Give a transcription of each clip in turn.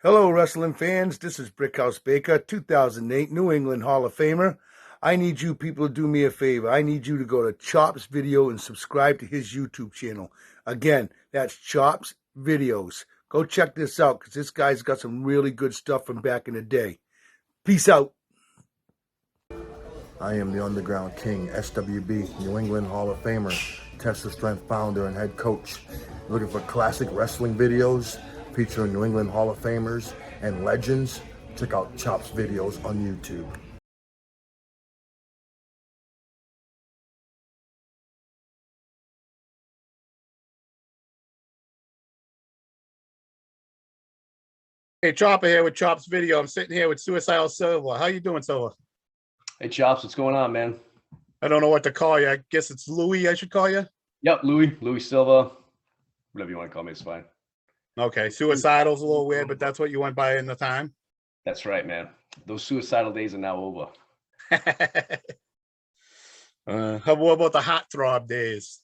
Hello, wrestling fans. This is Brickhouse Baker, 2008 New England Hall of Famer. I need you people to do me a favor. I need you to go to Chop's Video and subscribe to his YouTube channel. Again, that's Chop's Videos. Go check this out because this guy's got some really good stuff from back in the day. Peace out. I am the Underground King, SWB, New England Hall of Famer, Tesla Strength founder and head coach. Looking for classic wrestling videos featuring New England Hall of Famers and legends? Check out Chop's Videos on YouTube. Hey, Chopper here with Chop's Video. I'm sitting here with Suicidal Silva. How you doing, Silva? Hey, Chops, what's going on, man? I don't know what to call you. I guess it's Louis I should call you? Yep, Louis Silva. Whatever you want to call me, it's fine. Okay, Suicidal's a little weird, but that's what you went by in the time? That's right, man. Those suicidal days are now over. What about the hot throb days?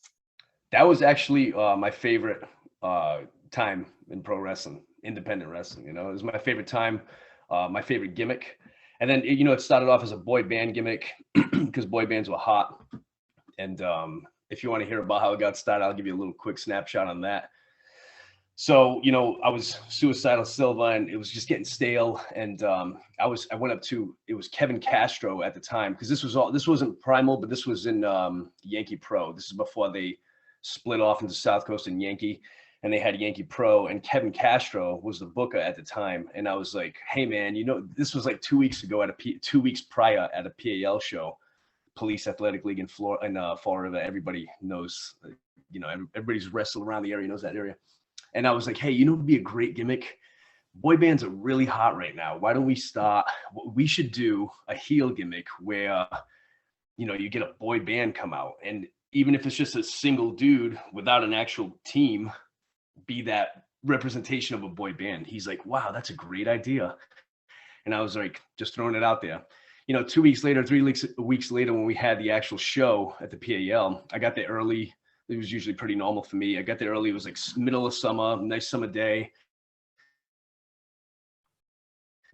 That was actually my favorite time in pro wrestling, independent wrestling. You know, it was my favorite time, my favorite gimmick. And then, it started off as a boy band gimmick because boy bands were hot. And if you want to hear about how it got started, I'll give you a little quick snapshot on that. So, I was Suicidal Silva and it was just getting stale. And I went up to, it was Kevin Castro at the time, because this wasn't Primal, but this was in Yankee Pro. This is before they split off into South Coast and Yankee, and they had Yankee Pro, and Kevin Castro was the booker at the time. And I was like, hey man, this was like 2 weeks ago 2 weeks prior at a PAL show, Police Athletic League in Florida. Everybody knows, everybody's wrestled around the area, knows that area. And I was like, hey, it'd be a great gimmick. Boy bands are really hot right now. Why don't we start? We should do a heel gimmick where, you get a boy band come out. And even if it's just a single dude without an actual team, be that representation of a boy band. He's like, wow, that's a great idea. And I was like, just throwing it out there. 2 weeks later, 3 weeks later, when we had the actual show at the PAL, I got there early. It was usually pretty normal for me. I got there early. It was like middle of summer, nice summer day.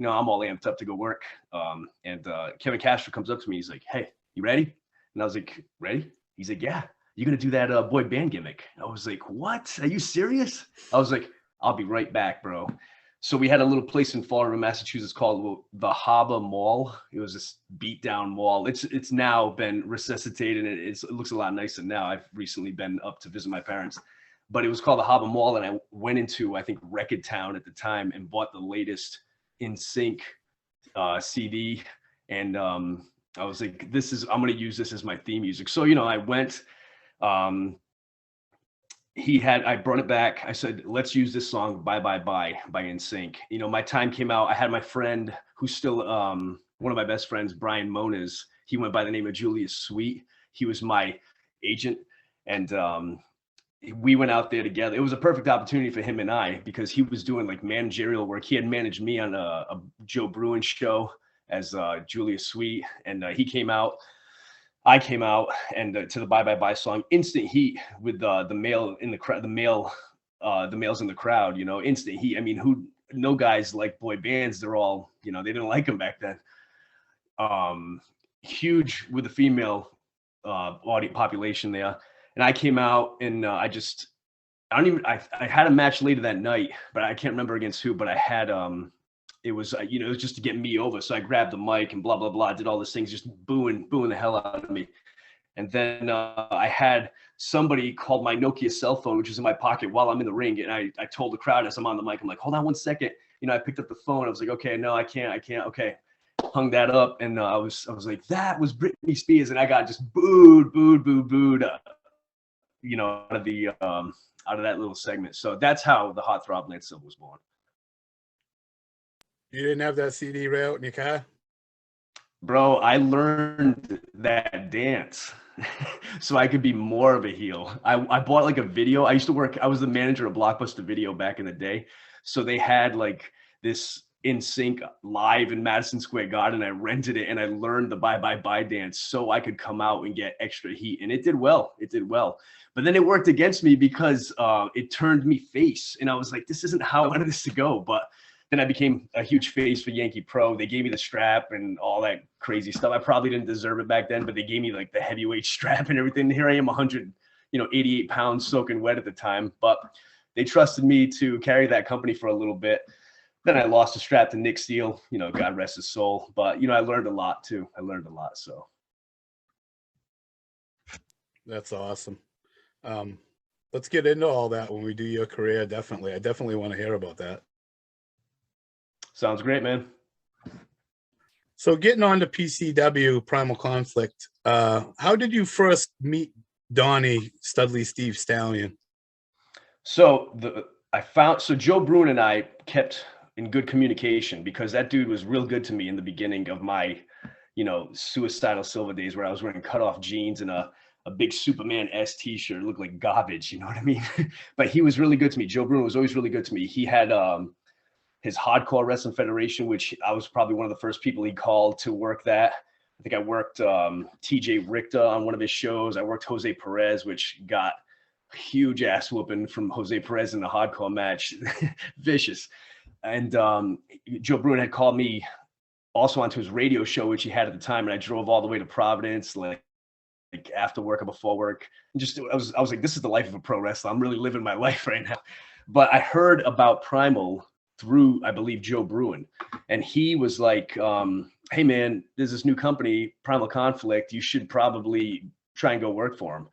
I'm all amped up to go work. And Kevin Castro comes up to me. He's like, hey, you ready? And I was like, ready? He's like, yeah, you're going to do that boy band gimmick. I was like, what? Are you serious? I was like, I'll be right back, bro. So we had a little place in Florida, Massachusetts called the Harbor Mall. It was this beat down mall. It's now been resuscitated. And it looks a lot nicer now. I've recently been up to visit my parents, but it was called the Harbor Mall. And I went into, I think, Record Town at the time and bought the latest In Sync CD. And I was like, I'm going to use this as my theme music. So, I went, I brought it back. I said, let's use this song, Bye Bye Bye by In Sync. My time came out. I had my friend who's still one of my best friends, Brian Moniz. He went by the name of Julius Sweet. He was my agent. And we went out there together. It was a perfect opportunity for him and I, because he was doing like managerial work. He had managed me on a Joe Bruin show as Julius Sweet. And he came out. I came out and to the Bye Bye Bye song, instant heat with the male in the crowd, the males in the crowd, instant heat. I mean, no guys like boy bands. They're all, they didn't like them back then. Huge with the female audience population there. And I came out and I had a match later that night, but I can't remember against who, but I had, it was just to get me over. So I grabbed the mic and blah, blah, blah, did all these things, just booing the hell out of me. And then I had somebody called my Nokia cell phone, which was in my pocket while I'm in the ring. And I told the crowd as I'm on the mic, I'm like, hold on 1 second. I picked up the phone. I was like, okay, no, I can't. Okay. Hung that up. And I was like, that was Britney Spears. And I got just booed, out of that little segment. So that's how the Hot Throb Lance Silva was born. You didn't have that CD right out in your car? Bro, I learned that dance so I could be more of a heel. I bought like a video. I was the manager of Blockbuster Video back in the day. So they had like this In Sync live in Madison Square Garden. I rented it and I learned the Bye Bye Bye dance so I could come out and get extra heat. And it did well. But then it worked against me because it turned me face. And I was like, this isn't how I wanted this to go. But Then I became a huge face for Yankee Pro. They gave me the strap and all that crazy stuff. I probably didn't deserve it back then, but they gave me like the heavyweight strap and everything. Here I am, 88 pounds soaking wet at the time. But they trusted me to carry that company for a little bit. Then I lost the strap to Nick Steele, God rest his soul. But, I learned a lot too. So. That's awesome. Let's get into all that when we do your career. Definitely. I definitely want to hear about that. Sounds great, man. So getting on to PCW, Primal Conflict, how did you first meet Donnie Studley Steve Stallion? So Joe Bruin and I kept in good communication because that dude was real good to me in the beginning of my, Suicidal Silva days, where I was wearing cutoff jeans and a big Superman S t-shirt. It looked like garbage, you know what I mean? But he was really good to me. Joe Bruin was always really good to me. He had his Hardcore Wrestling Federation, which I was probably one of the first people he called to work that. I think I worked TJ Richter on one of his shows. I worked Jose Perez, which got a huge ass whooping from Jose Perez in the hardcore match. Vicious. And Joe Bruin had called me also onto his radio show, which he had at the time. And I drove all the way to Providence, like after work or before work. And I was like, this is the life of a pro wrestler. I'm really living my life right now. But I heard about Primal through, I believe, Joe Bruin. And he was like, hey man, there's this new company, Primal Conflict. You should probably try and go work for him.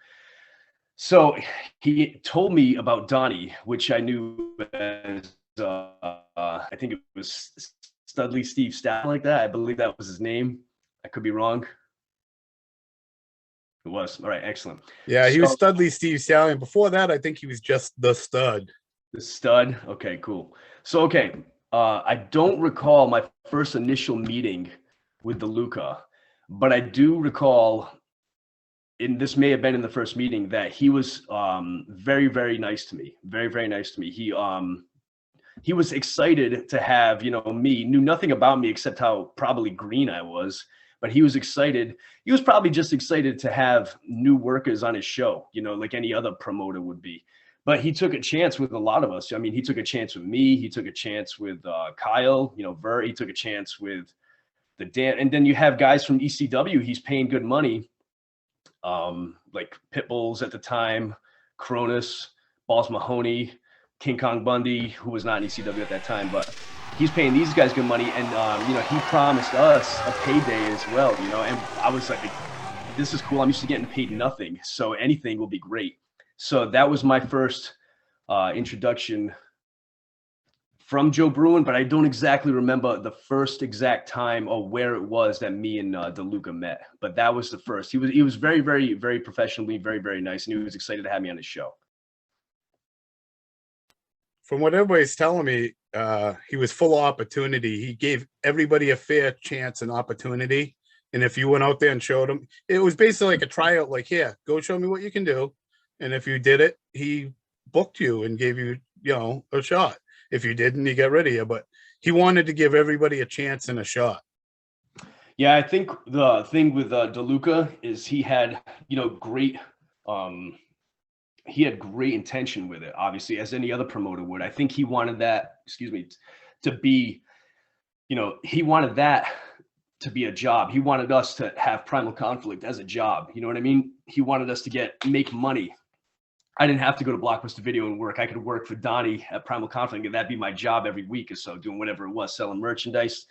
So he told me about Donnie, which I knew as, I think it was Studley Steve Stallion, like that. I believe that was his name. I could be wrong. It was. All right, excellent. Yeah, he was Studley Steve Stallion. Before that, I think he was just the Stud. The Stud? Okay, cool. So, I don't recall my first initial meeting with DeLuca, but I do recall, and this may have been in the first meeting, that he was very, very nice to me. Very, very nice to me. He was excited to have, me, knew nothing about me except how probably green I was, but he was excited. He was probably just excited to have new workers on his show, like any other promoter would be. But he took a chance with a lot of us. I mean, he took a chance with me. He took a chance with Kyle, Vert. He took a chance with the Dan. And then you have guys from ECW he's paying good money, like Pitbulls at the time, Cronus, Balls Mahoney, King Kong Bundy, who was not in ECW at that time. But he's paying these guys good money. And, he promised us a payday as well, And I was like, this is cool. I'm used to getting paid nothing. So anything will be great. So that was my first introduction from Joe Bruin, but I don't exactly remember the first exact time or where it was that me and DeLuca met. But that was the first. He was very, very, very professionally, very, very nice, and he was excited to have me on his show. From what everybody's telling me, he was full of opportunity. He gave everybody a fair chance and opportunity. And if you went out there and showed him, it was basically like a tryout, like, here, go show me what you can do. And if you did it, he booked you and gave you, a shot. If you didn't, he got rid of you. But he wanted to give everybody a chance and a shot. Yeah, I think the thing with DeLuca is he had, great, he had great intention with it, obviously, as any other promoter would. I think he wanted that, to be, he wanted that to be a job. He wanted us to have Primal Conflict as a job. You know what I mean? He wanted us to make money. I didn't have to go to Blockbuster Video and work. I could work for Donnie at Primal Conflict, and that'd be my job every week or so, doing whatever it was, selling merchandise,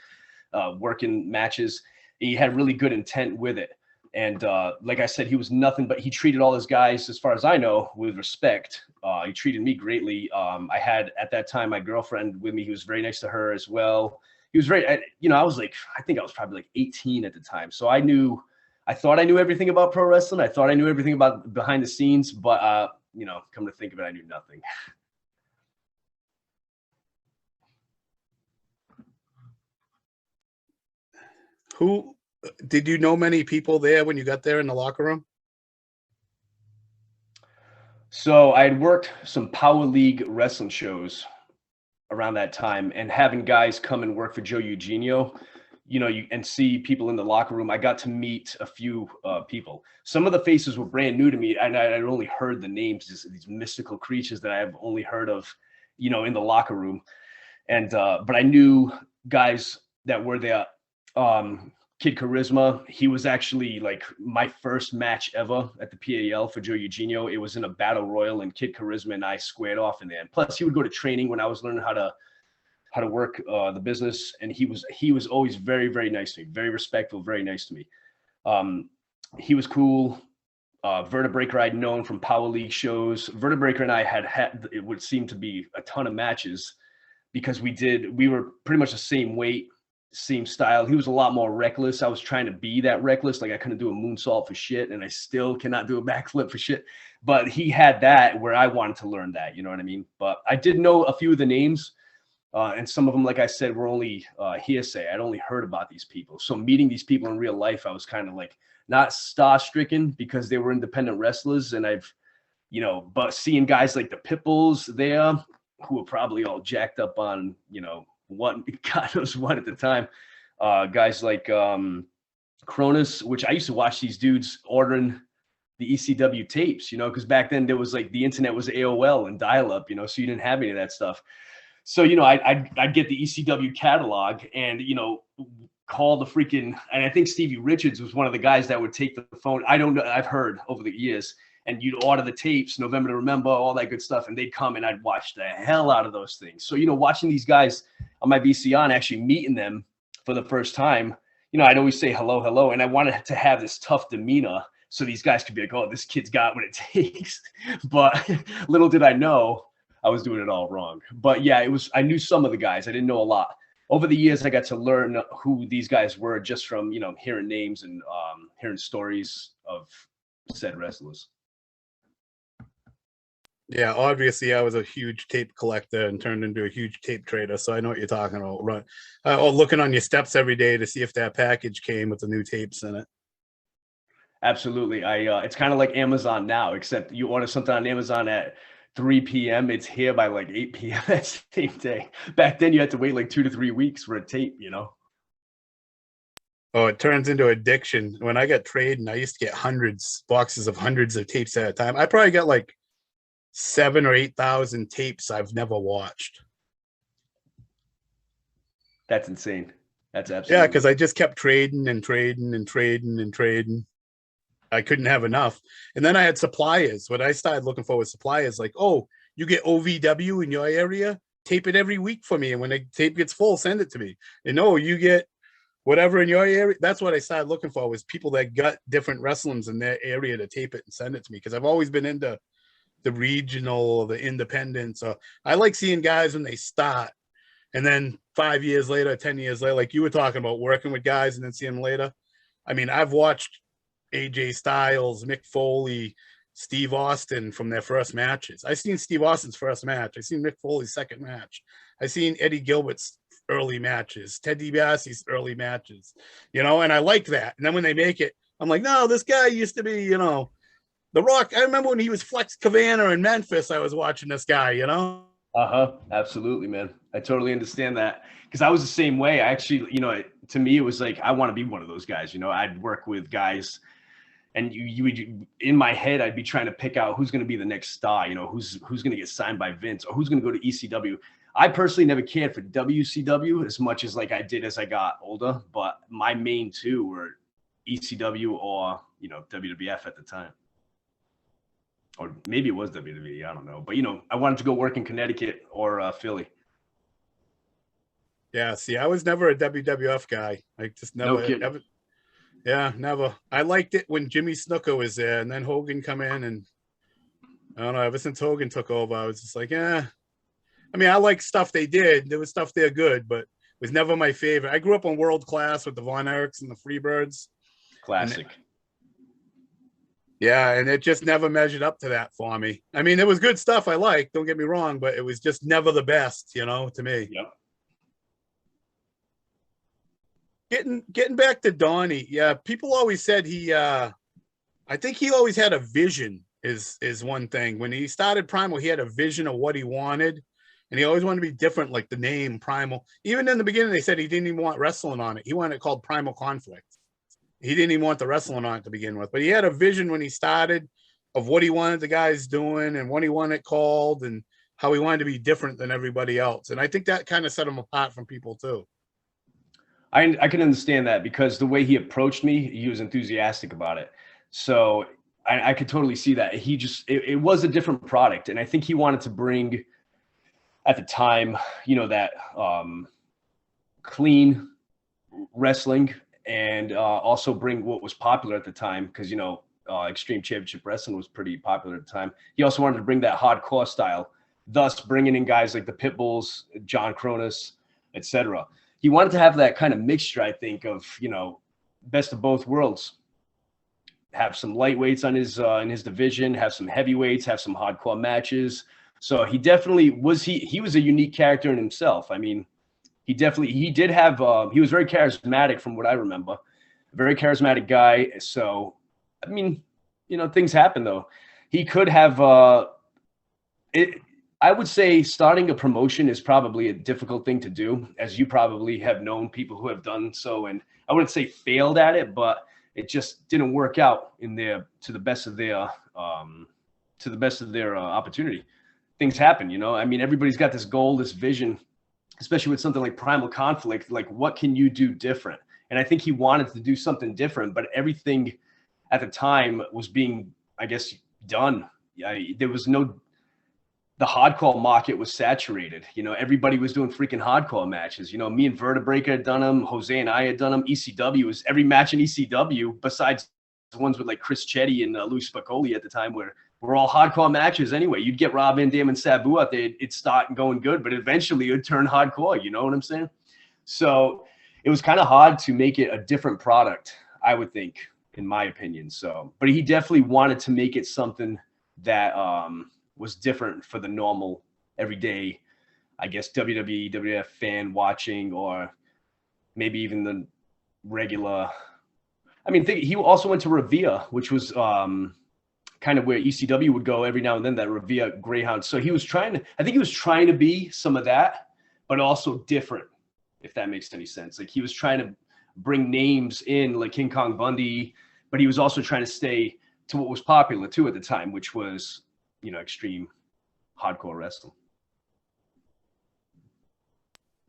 working matches. He had really good intent with it. And like I said, he was nothing but he treated all his guys, as far as I know, with respect. He treated me greatly. I had, at that time, my girlfriend with me. He was very nice to her as well. He was very, I was like, I think I was probably like 18 at the time. So I thought I knew everything about pro wrestling. I thought I knew everything about behind the scenes, but, come to think of it, I knew nothing. Who did you know many people there when you got there in the locker room? So I had worked some Power League wrestling shows around that time, and having guys come and work for Joe Eugenio, and see people in the locker room. I got to meet a few people. Some of the faces were brand new to me, and I'd only heard the names, these mystical creatures that I've only heard of, in the locker room. And but I knew guys that were there. Kid Charisma, he was actually like my first match ever at the PAL for Joe Eugenio. It was in a battle royal, and Kid Charisma and I squared off in there. And plus, he would go to training when I was learning how to work the business, and he was always very, very nice to me, very respectful, very nice to me. He was cool. Vertebreaker I'd known from Power League shows. Vertebreaker and I had it would seem to be a ton of matches because we were pretty much the same weight, same style. He was a lot more reckless. I was trying to be that reckless. Like I couldn't do a moonsault for shit, and I still cannot do a backflip for shit. But he had that where I wanted to learn that, you know what I mean? But I did know a few of the names, and some of them, like I said, were only hearsay. I'd only heard about these people. So meeting these people in real life, I was kind of like not star-stricken because they were independent wrestlers, and but seeing guys like the Pitbulls there, who were probably all jacked up on, what God knows what at the time. Guys like Cronus, which I used to watch these dudes ordering the ECW tapes, because back then there was like the internet was AOL and dial-up, so you didn't have any of that stuff. So, I'd get the ECW catalog and, call the freaking, and I think Stevie Richards was one of the guys that would take the phone. I don't know. I've heard over the years, and you'd order the tapes, November to Remember, all that good stuff. And they'd come and I'd watch the hell out of those things. So, watching these guys on my VCR and actually meeting them for the first time, I'd always say hello, hello. And I wanted to have this tough demeanor so these guys could be like, oh, this kid's got what it takes. But little did I know I was doing it all wrong. But yeah, I knew some of the guys. I didn't know a lot. Over the years, I got to learn who these guys were just from, hearing names and hearing stories of said wrestlers. Yeah, obviously, I was a huge tape collector and turned into a huge tape trader, so I know what you're talking about. Right? Looking on your steps every day to see if that package came with the new tapes in it. Absolutely. It's kind of like Amazon now, except you order something on Amazon at 3 p.m. It's here by like 8 p.m. that same day. Back then, you had to wait like 2 to 3 weeks for a tape, Oh, it turns into addiction. When I got trading, I used to get boxes of hundreds of tapes at a time. I probably got like 7,000 or 8,000 tapes I've never watched. That's insane. That's absolutely. Yeah, because I just kept trading and trading and trading and trading. I couldn't have enough. And then I had suppliers. What I started looking for was suppliers like, oh, you get OVW in your area, tape it every week for me. And when the tape gets full, send it to me. And no, you get whatever in your area. That's what I started looking for, was people that got different wrestlings in their area to tape it and send it to me. Because I've always been into the regional, the independent. So I like seeing guys when they start. And then 5 years later, 10 years later, like you were talking about, working with guys and then seeing them later. I mean, I've watched AJ Styles, Mick Foley, Steve Austin from their first matches. I've seen Steve Austin's first match. I've seen Mick Foley's second match. I've seen Eddie Gilbert's early matches, Ted DiBiase's early matches, and I like that. And then when they make it, I'm like, no, this guy used to be, The Rock. I remember when he was Flex Cavana in Memphis, I was watching this guy, Absolutely, man. I totally understand that, because I was the same way. I actually, to me, it was like, I want to be one of those guys. I'd work with guys, and you would, in my head, I'd be trying to pick out who's going to be the next star, who's going to get signed by Vince, or who's going to go to ECW. I personally never cared for WCW as much as like I did as I got older, but my main two were ECW or, WWF at the time. Or maybe it was WWE, I don't know. But, I wanted to go work in Connecticut or Philly. Yeah, see, I was never a WWF guy. I just never, No kidding. never. Yeah, never. I liked it when Jimmy Snuka was there, and then Hogan come in, and I don't know, ever since Hogan took over, I was just like, I mean, I like stuff they did. There was stuff they're good, but it was never my favorite. I grew up on World Class with the Von Erichs and the Freebirds. Classic. And it just never measured up to that for me. I mean, it was good stuff I liked, don't get me wrong, but it was just never the best, to me. Yep. Getting back to Donnie, yeah, people always said I think he always had a vision is one thing. When he started Primal, he had a vision of what he wanted, and he always wanted to be different, like the name Primal. Even in the beginning, they said he didn't even want wrestling on it. He wanted it called Primal Conflict. He didn't even want the wrestling on it to begin with, but he had a vision when he started of what he wanted the guys doing and what he wanted it called and how he wanted to be different than everybody else. And I think that kind of set him apart from people too. I can understand that because the way he approached me, he was enthusiastic about it. So I could totally see that. He just, it was a different product. And I think he wanted to bring at the time, you know, that clean wrestling and also bring what was popular at the time. Cause you know, Extreme Championship Wrestling was pretty popular at the time. He also wanted to bring that hardcore style, thus bringing in guys like the Pitbulls, John Cronus, etc. He wanted to have that kind of mixture, I think, of, you know, best of both worlds. Have some lightweights on his in his division, have some heavyweights, have some hardcore matches. So he definitely was he was a unique character in himself. I mean, he did have he was very charismatic from what I remember. A very charismatic guy. So I mean, you know, things happen though. He could have I would say starting a promotion is probably a difficult thing to do, as you probably have known people who have done so, and I wouldn't say failed at it, but it just didn't work out in their to the best of their opportunity. Things happen, you know. I mean, everybody's got this goal, this vision, especially with something like Primal Conflict. Like, what can you do different? And I think he wanted to do something different, but everything at the time was being, I guess, done. There was no. The hardcore market was saturated. You know, everybody was doing freaking hardcore matches. You know, me and Vertebreaker had done them. Jose and I had done them. ECW was every match in ECW, besides the ones with like Chris Chetty and Lou Spicoli at the time, were all hardcore matches anyway. You'd get Rob Van Dam and Sabu out there. It'd start going good, but eventually it would turn hardcore. You know what I'm saying? So it was kind of hard to make it a different product, I would think, in my opinion. So, but he definitely wanted to make it something that, was different for the normal everyday, I guess, WWE, WWF fan watching, or maybe even the regular. I mean, he also went to Revere, which was kind of where ECW would go every now and then, that Revere Greyhound. So he was trying to, I think he was trying to be some of that, but also different, if that makes any sense. Like he was trying to bring names in like King Kong Bundy, but he was also trying to stay to what was popular too at the time, which was, you know, extreme hardcore wrestling.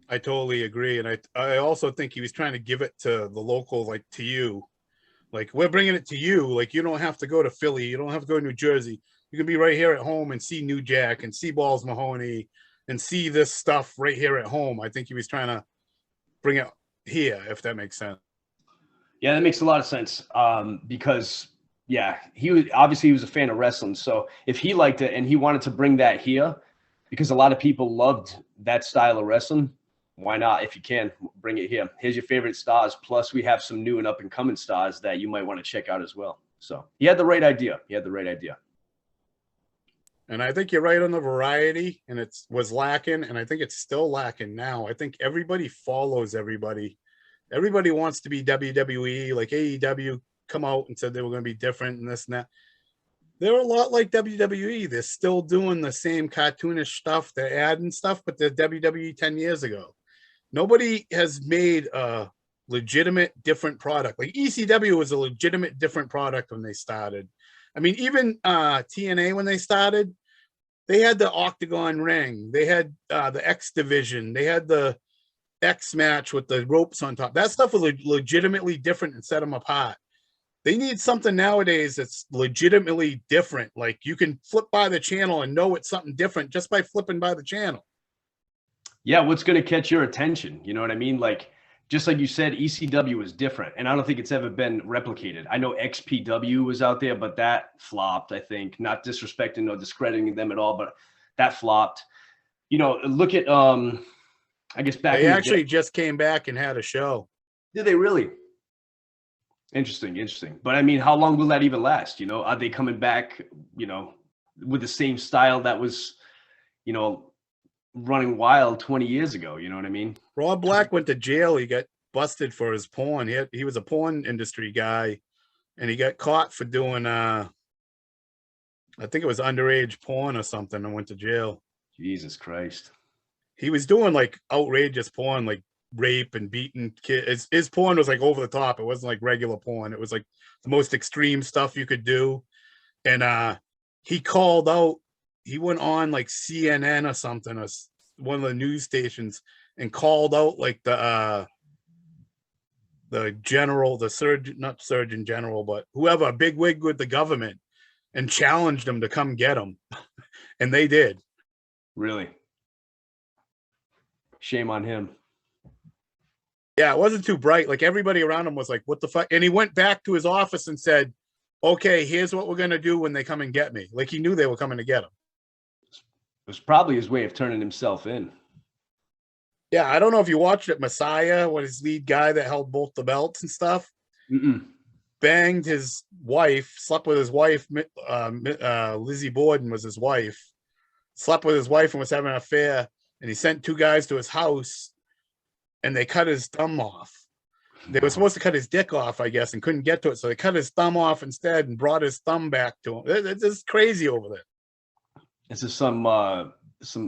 I totally agree. And I also think he was trying to give it to the local, like to you. Like, we're bringing it to you. Like, you don't have to go to Philly. You don't have to go to New Jersey. You can be right here at home and see New Jack and see Balls Mahoney and see this stuff right here at home. I think he was trying to bring it here, if that makes sense. Yeah, that makes a lot of sense. Because yeah, he was a fan of wrestling. So if he liked it and he wanted to bring that here, because a lot of people loved that style of wrestling, why not? If you can, bring it here. Here's your favorite stars. Plus, we have some new and up and coming stars that you might want to check out as well. So he had the right idea. And I think you're right on the variety, and it was lacking, and I think it's still lacking now. I think everybody follows everybody. Everybody wants to be WWE, like AEW come out and said they were going to be different and this and that. They're a lot like WWE. They're still doing the same cartoonish stuff. They're adding stuff, but they're WWE 10 years ago. Nobody has made a legitimate different product. Like ECW was a legitimate different product when they started. I mean, even TNA, when they started, they had the Octagon ring. They had the X division. They had the X match with the ropes on top. That stuff was legitimately different and set them apart. They need something nowadays that's legitimately different. Like you can flip by the channel and know it's something different just by flipping by the channel. Yeah, what's going to catch your attention? You know what I mean? Like, just like you said, ECW was different, and I don't think it's ever been replicated. I know XPW was out there, but that flopped, I think. Not disrespecting or discrediting them at all, but that flopped. You know, look at, I guess back They actually just came back and had a show. Did they really? Interesting. But I mean, how long will that even last? You know, are they coming back, you know, with the same style that was, you know, running wild 20 years ago? You know what I mean? Rob Black went to jail. He got busted for his porn. He was a porn industry guy, and he got caught for doing, I think it was underage porn or something, and went to jail. Jesus Christ. He was doing like outrageous porn, like rape and beating kids. His porn was like over the top. It wasn't like regular porn. It was like the most extreme stuff you could do. And he called out he went on like CNN or something, or one of the news stations, and called out like the general, the surgeon, not surgeon general, but whoever, a big wig with the government, and challenged them to come get him. And they did. Really? Shame on him. Yeah, it wasn't too bright. Like everybody around him was like, what the fuck? And he went back to his office and said, okay, here's what we're going to do when they come and get me. Like he knew they were coming to get him. It was probably his way of turning himself in. Yeah, I don't know if you watched it. Messiah, what his lead guy that held both the belts and stuff, banged his wife, slept with his wife. Lizzie Borden was his wife. Slept with his wife and was having an affair. And he sent 2 guys to his house, and they cut his thumb off. They were supposed to cut his dick off, I guess, and couldn't get to it. So they cut his thumb off instead and brought his thumb back to him. It's crazy over there. This is some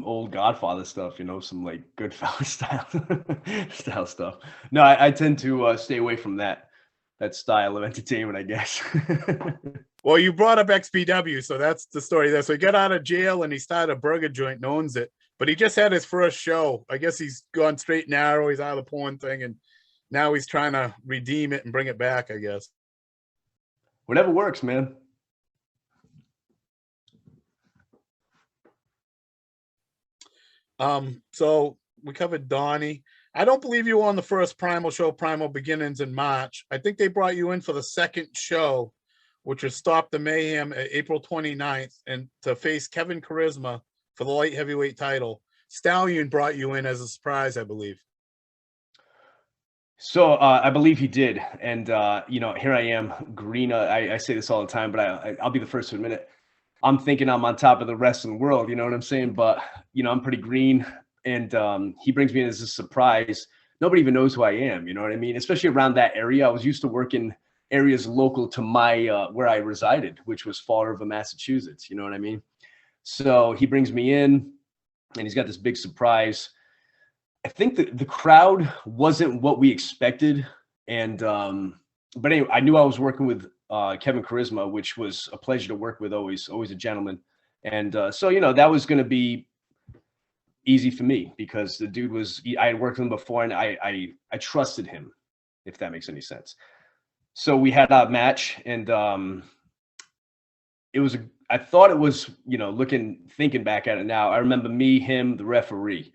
old Godfather stuff, you know, some like Goodfellas style stuff. No, I tend to stay away from that style of entertainment, I guess. Well, you brought up XPW, so that's the story there. So he got out of jail and he started a burger joint and owns it. But he just had his first show. I guess he's gone straight and narrow. He's out of the porn thing, and now he's trying to redeem it and bring it back, I guess. Whatever works, man. So we covered Donnie. I don't believe you were on the first Primal show, Primal Beginnings, in March. I think they brought you in for the second show, which was Stop the Mayhem at April 29th, and to face Kevin Charisma for the light heavyweight title. Stallion brought you in as a surprise, I believe. So I believe he did. And, you know, here I am, green. I say this all the time, but I'll be the first to admit it. I'm thinking I'm on top of the wrestling world, you know what I'm saying? But, you know, I'm pretty green. And he brings me in as a surprise. Nobody even knows who I am, you know what I mean? Especially around that area. I was used to working areas local to my where I resided, which was Fall River, Massachusetts, you know what I mean? So he brings me in, and he's got this big surprise. I think that the crowd wasn't what we expected. And, but anyway, I knew I was working with Kevin Charisma, which was a pleasure to work with, always a gentleman. And so, you know, that was going to be easy for me because the dude I had worked with him before, and I trusted him, if that makes any sense. So we had our match, and I thought it was, you know, thinking back at it now, I remember me, him, the referee,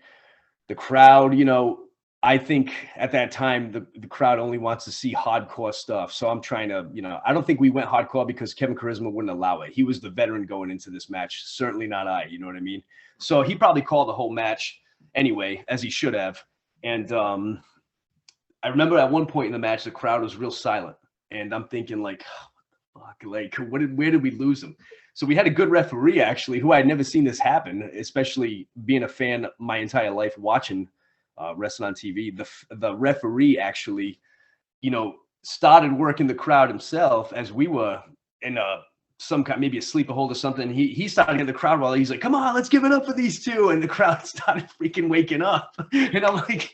the crowd, you know, I think at that time, the crowd only wants to see hardcore stuff. So I'm trying to, you know, I don't think we went hardcore because Kevin Charisma wouldn't allow it. He was the veteran going into this match. Certainly not I, you know what I mean? So he probably called the whole match anyway, as he should have. And I remember at one point in the match, the crowd was real silent. And I'm thinking like, fuck, like, where did we lose him? So we had a good referee, actually, who I had never seen this happen, especially being a fan my entire life watching wrestling on TV. The referee actually, you know, started working the crowd himself as we were in some kind, maybe a sleeper hold or something. He started getting the crowd while he's like, come on, let's give it up for these two. And the crowd started freaking waking up. And I'm like,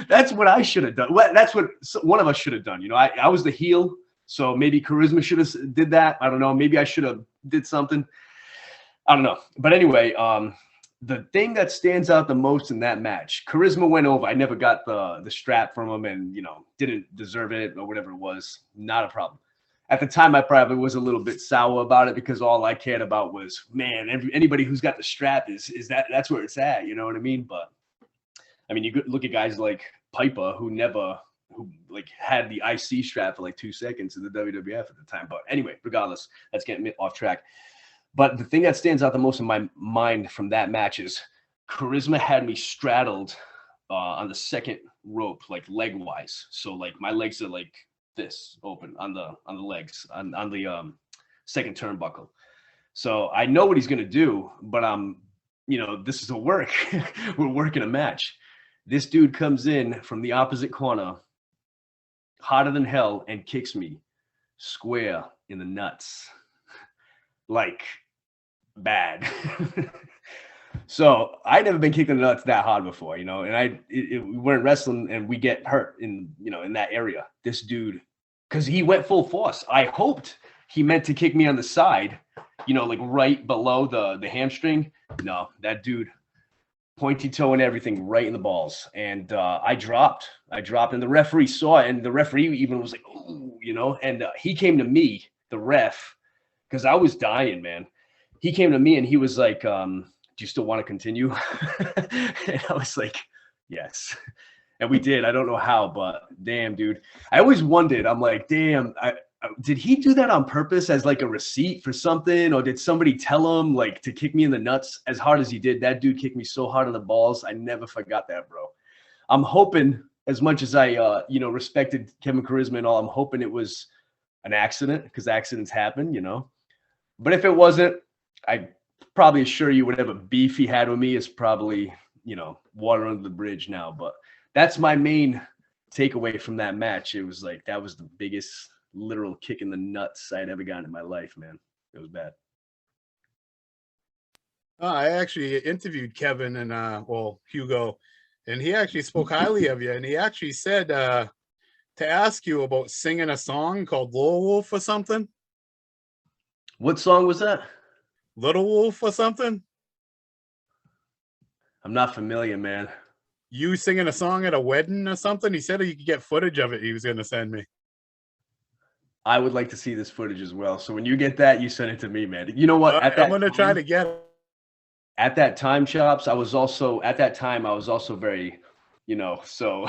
that's what I should have done. Well, that's what one of us should have done. You know, I was the heel. So maybe Charisma should have did that. I don't know. Maybe I should have did something. I don't know. But anyway, the thing that stands out the most in that match, Charisma went over. I never got the strap from him and, you know, didn't deserve it or whatever it was. Not a problem. At the time, I probably was a little bit sour about it because all I cared about was, man, anybody who's got the strap is that's where it's at. You know what I mean? But I mean, you look at guys like Piper who like had the IC strap for like 2 seconds in the WWF at the time. But anyway, regardless, that's getting me off track. But the thing that stands out the most in my mind from that match is Charisma had me straddled on the second rope, like leg wise. So like my legs are like this open on the legs on the second turnbuckle. So I know what he's gonna do, but you know, this is a work. We're working a match. This dude comes in from the opposite corner, hotter than hell, and kicks me square in the nuts. Like bad. So I'd never been kicked in the nuts that hard before, you know, and we weren't wrestling and we get hurt in that area. This dude, because he went full force. I hoped he meant to kick me on the side, you know, like right below the hamstring. No, that dude, pointy toe and everything right in the balls. And I dropped, and the referee saw it, and the referee even was like, "Ooh," you know, and he came to me, the ref, because I was dying, man. He came to me and he was like, do you still want to continue? And I was like, yes. And we did. I don't know how, but damn, dude. I always wondered, I'm like, damn, did he do that on purpose as like a receipt for something? Or did somebody tell him like to kick me in the nuts as hard as he did? That dude kicked me so hard on the balls. I never forgot that, bro. I'm hoping, as much as I, you know, respected Kevin Charisma and all, I'm hoping it was an accident, because accidents happen, you know. But if it wasn't, I probably assure you whatever beef he had with me is probably, you know, water under the bridge now. But that's my main takeaway from that match. It was like, that was the biggest literal kick in the nuts I'd ever gotten in my life, man. It was bad. I actually interviewed Kevin and Hugo, and he actually spoke highly of you. And he actually said to ask you about singing a song called Little Wolf or something. What song was that? Little Wolf or something. I'm not familiar, man. You singing a song at a wedding or something? He said he could get footage of it. He was going to send me. I would like to see this footage as well. So when you get that, you send it to me, man. You know what? I'm going to try to get it. At that time, Chops, I was also very, you know, so.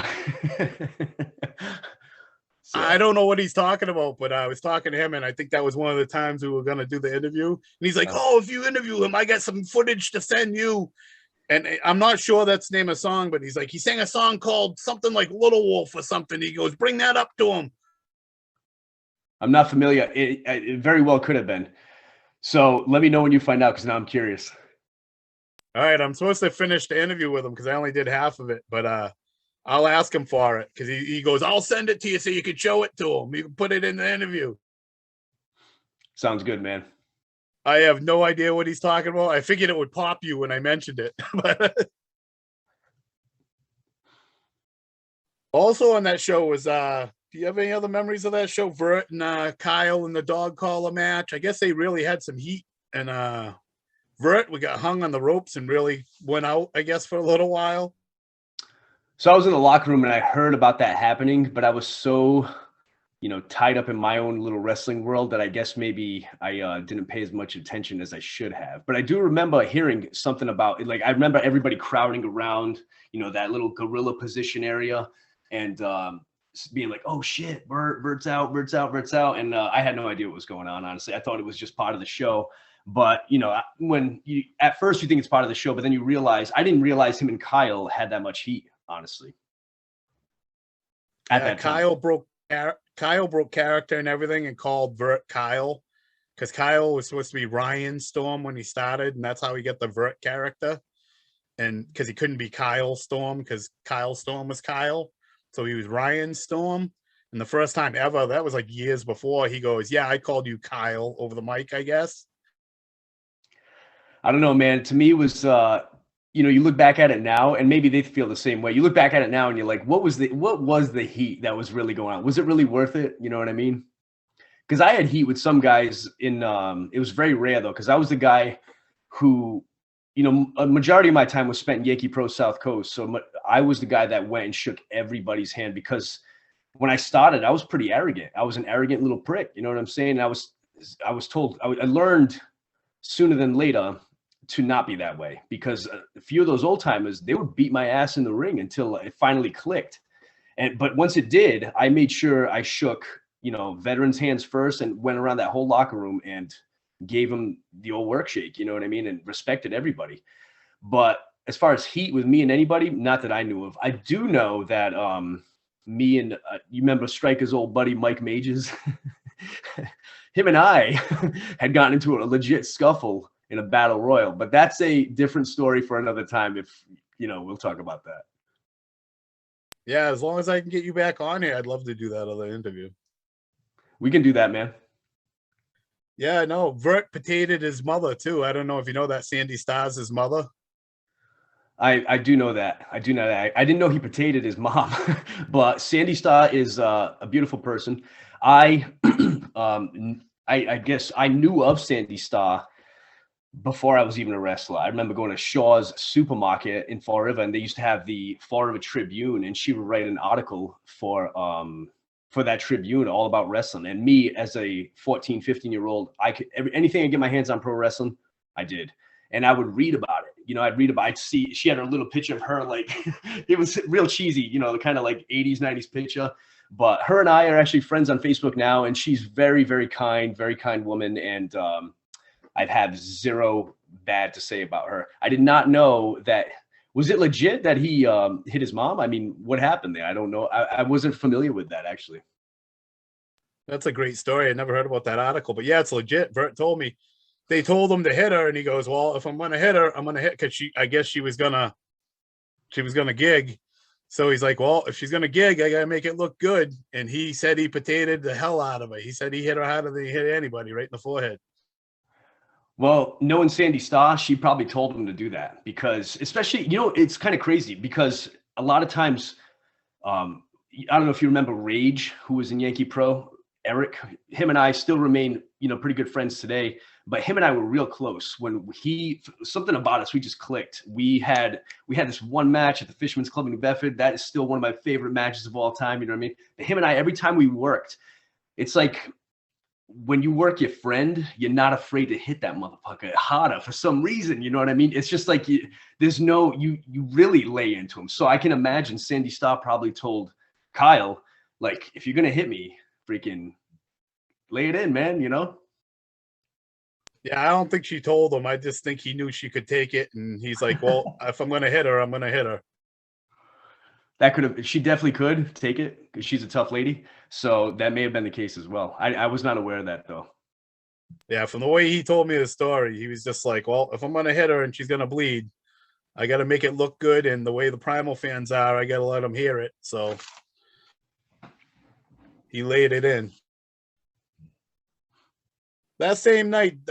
So I don't know what he's talking about, but I was talking to him, and I think that was one of the times we were going to do the interview. And he's like, "Oh, if you interview him, I got some footage to send you." And I'm not sure that's the name of a song, but he's like, he sang a song called something like Little Wolf or something. He goes, "Bring that up to him." I'm not familiar. It very well could have been. So let me know when you find out, because now I'm curious. All right, I'm supposed to finish the interview with him because I only did half of it, but I'll ask him for it, because he goes, "I'll send it to you so you can show it to him. You can put it in the interview." Sounds good, man. I have no idea what he's talking about. I figured it would pop you when I mentioned it. Also on that show was, do you have any other memories of that show? Vert and Kyle in the dog collar match. I guess they really had some heat, and Vert, we got hung on the ropes and really went out, I guess, for a little while. So I was in the locker room and I heard about that happening, but I was so, you know, tied up in my own little wrestling world that I guess maybe I didn't pay as much attention as I should have. But I do remember hearing something about it. Like, I remember everybody crowding around, you know, that little gorilla position area, and being like, "Oh shit, Bert's out. And I had no idea what was going on, honestly. I thought it was just part of the show. But, you know, when you, at first you think it's part of the show, but then you realize, I didn't realize him and Kyle had that much heat, honestly. At that time. Kyle broke character and everything and called Vert Kyle, because Kyle was supposed to be Ryan Storm when he started, and that's how he got the Vert character. And because he couldn't be Kyle Storm, because Kyle Storm was Kyle, so he was Ryan Storm. And the first time ever, that was like years before, he goes, "Yeah, I called you Kyle over the mic, I guess." I don't know, man. To me, it was, you know, you look back at it now, and maybe they feel the same way. You look back at it now, and you're like, what was the heat that was really going on? Was it really worth it? You know what I mean? Because I had heat with some guys in. It was very rare though, because I was the guy who, you know, a majority of my time was spent in Yankee Pro South Coast. So I was the guy that went and shook everybody's hand, because when I started, I was pretty arrogant. I was an arrogant little prick. You know what I'm saying? I was told. I learned sooner than later to not be that way, because a few of those old timers, they would beat my ass in the ring until it finally clicked. But once it did, I made sure I shook, you know, veterans' hands first, and went around that whole locker room and gave them the old work shake, you know what I mean, and respected everybody. But as far as heat with me and anybody, not that I knew of. I do know that me and you remember Striker's old buddy Mike Mages? Him and I had gotten into a legit scuffle in a battle royal, but that's a different story for another time. If, you know, we'll talk about that. Yeah, as long as I can get you back on here, I'd love to do that other interview. We can do that, man. Yeah, no, Vert potatoed his mother too. I don't know if you know that. Sandy Starr's his mother. I do know that. I didn't know he potatoed his mom, but Sandy Starr is a beautiful person. I I guess I knew of Sandy Starr before I was even a wrestler. I remember going to Shaw's supermarket in Fall River, and they used to have the Fall River Tribune, and she would write an article for that Tribune all about wrestling. And me as a 14, 15-year-old, I could anything I get my hands on pro wrestling, I did. And I would read about it. You know, I'd see she had a little picture of her, like it was real cheesy, you know, kind of like 80s, 90s picture. But her and I are actually friends on Facebook now, and she's very, very kind woman. And I've had zero bad to say about her. I did not know that. Was it legit that he hit his mom? I mean, what happened there? I don't know. I wasn't familiar with that, actually. That's a great story. I never heard about that article, but yeah, it's legit. Bert told me they told him to hit her, and he goes, "Well, if I'm going to hit her, I'm going to hit because I guess she was gonna gig." So he's like, "Well, if she's going to gig, I got to make it look good." And he said he potatoed the hell out of her. He said he hit her harder than he hit anybody, right in the forehead. Well, knowing Sandy Starr, she probably told him to do that because, especially, you know, it's kind of crazy because a lot of times, I don't know if you remember Rage, who was in Yankee Pro, Eric. Him and I still remain, you know, pretty good friends today. But him and I were real close when something about us, we just clicked. We had this one match at the Fisherman's Club in New Bedford. That is still one of my favorite matches of all time. You know what I mean? But him and I, every time we worked, it's like when you work your friend, you're not afraid to hit that motherfucker harder for some reason. You know what I mean? It's just like you really lay into him. So I can imagine Sandy Starr probably told Kyle, like, if you're gonna hit me, freaking lay it in, man. You know? Yeah, I don't think she told him. I just think he knew she could take it, and he's like, "Well, if I'm going to hit her, I'm going to hit her." She definitely could take it because she's a tough lady. So that may have been the case as well. I was not aware of that though. Yeah, from the way he told me the story, he was just like, "Well, if I'm going to hit her and she's going to bleed, I got to make it look good. And the way the Primal fans are, I got to let them hear it." So he laid it in. That same night,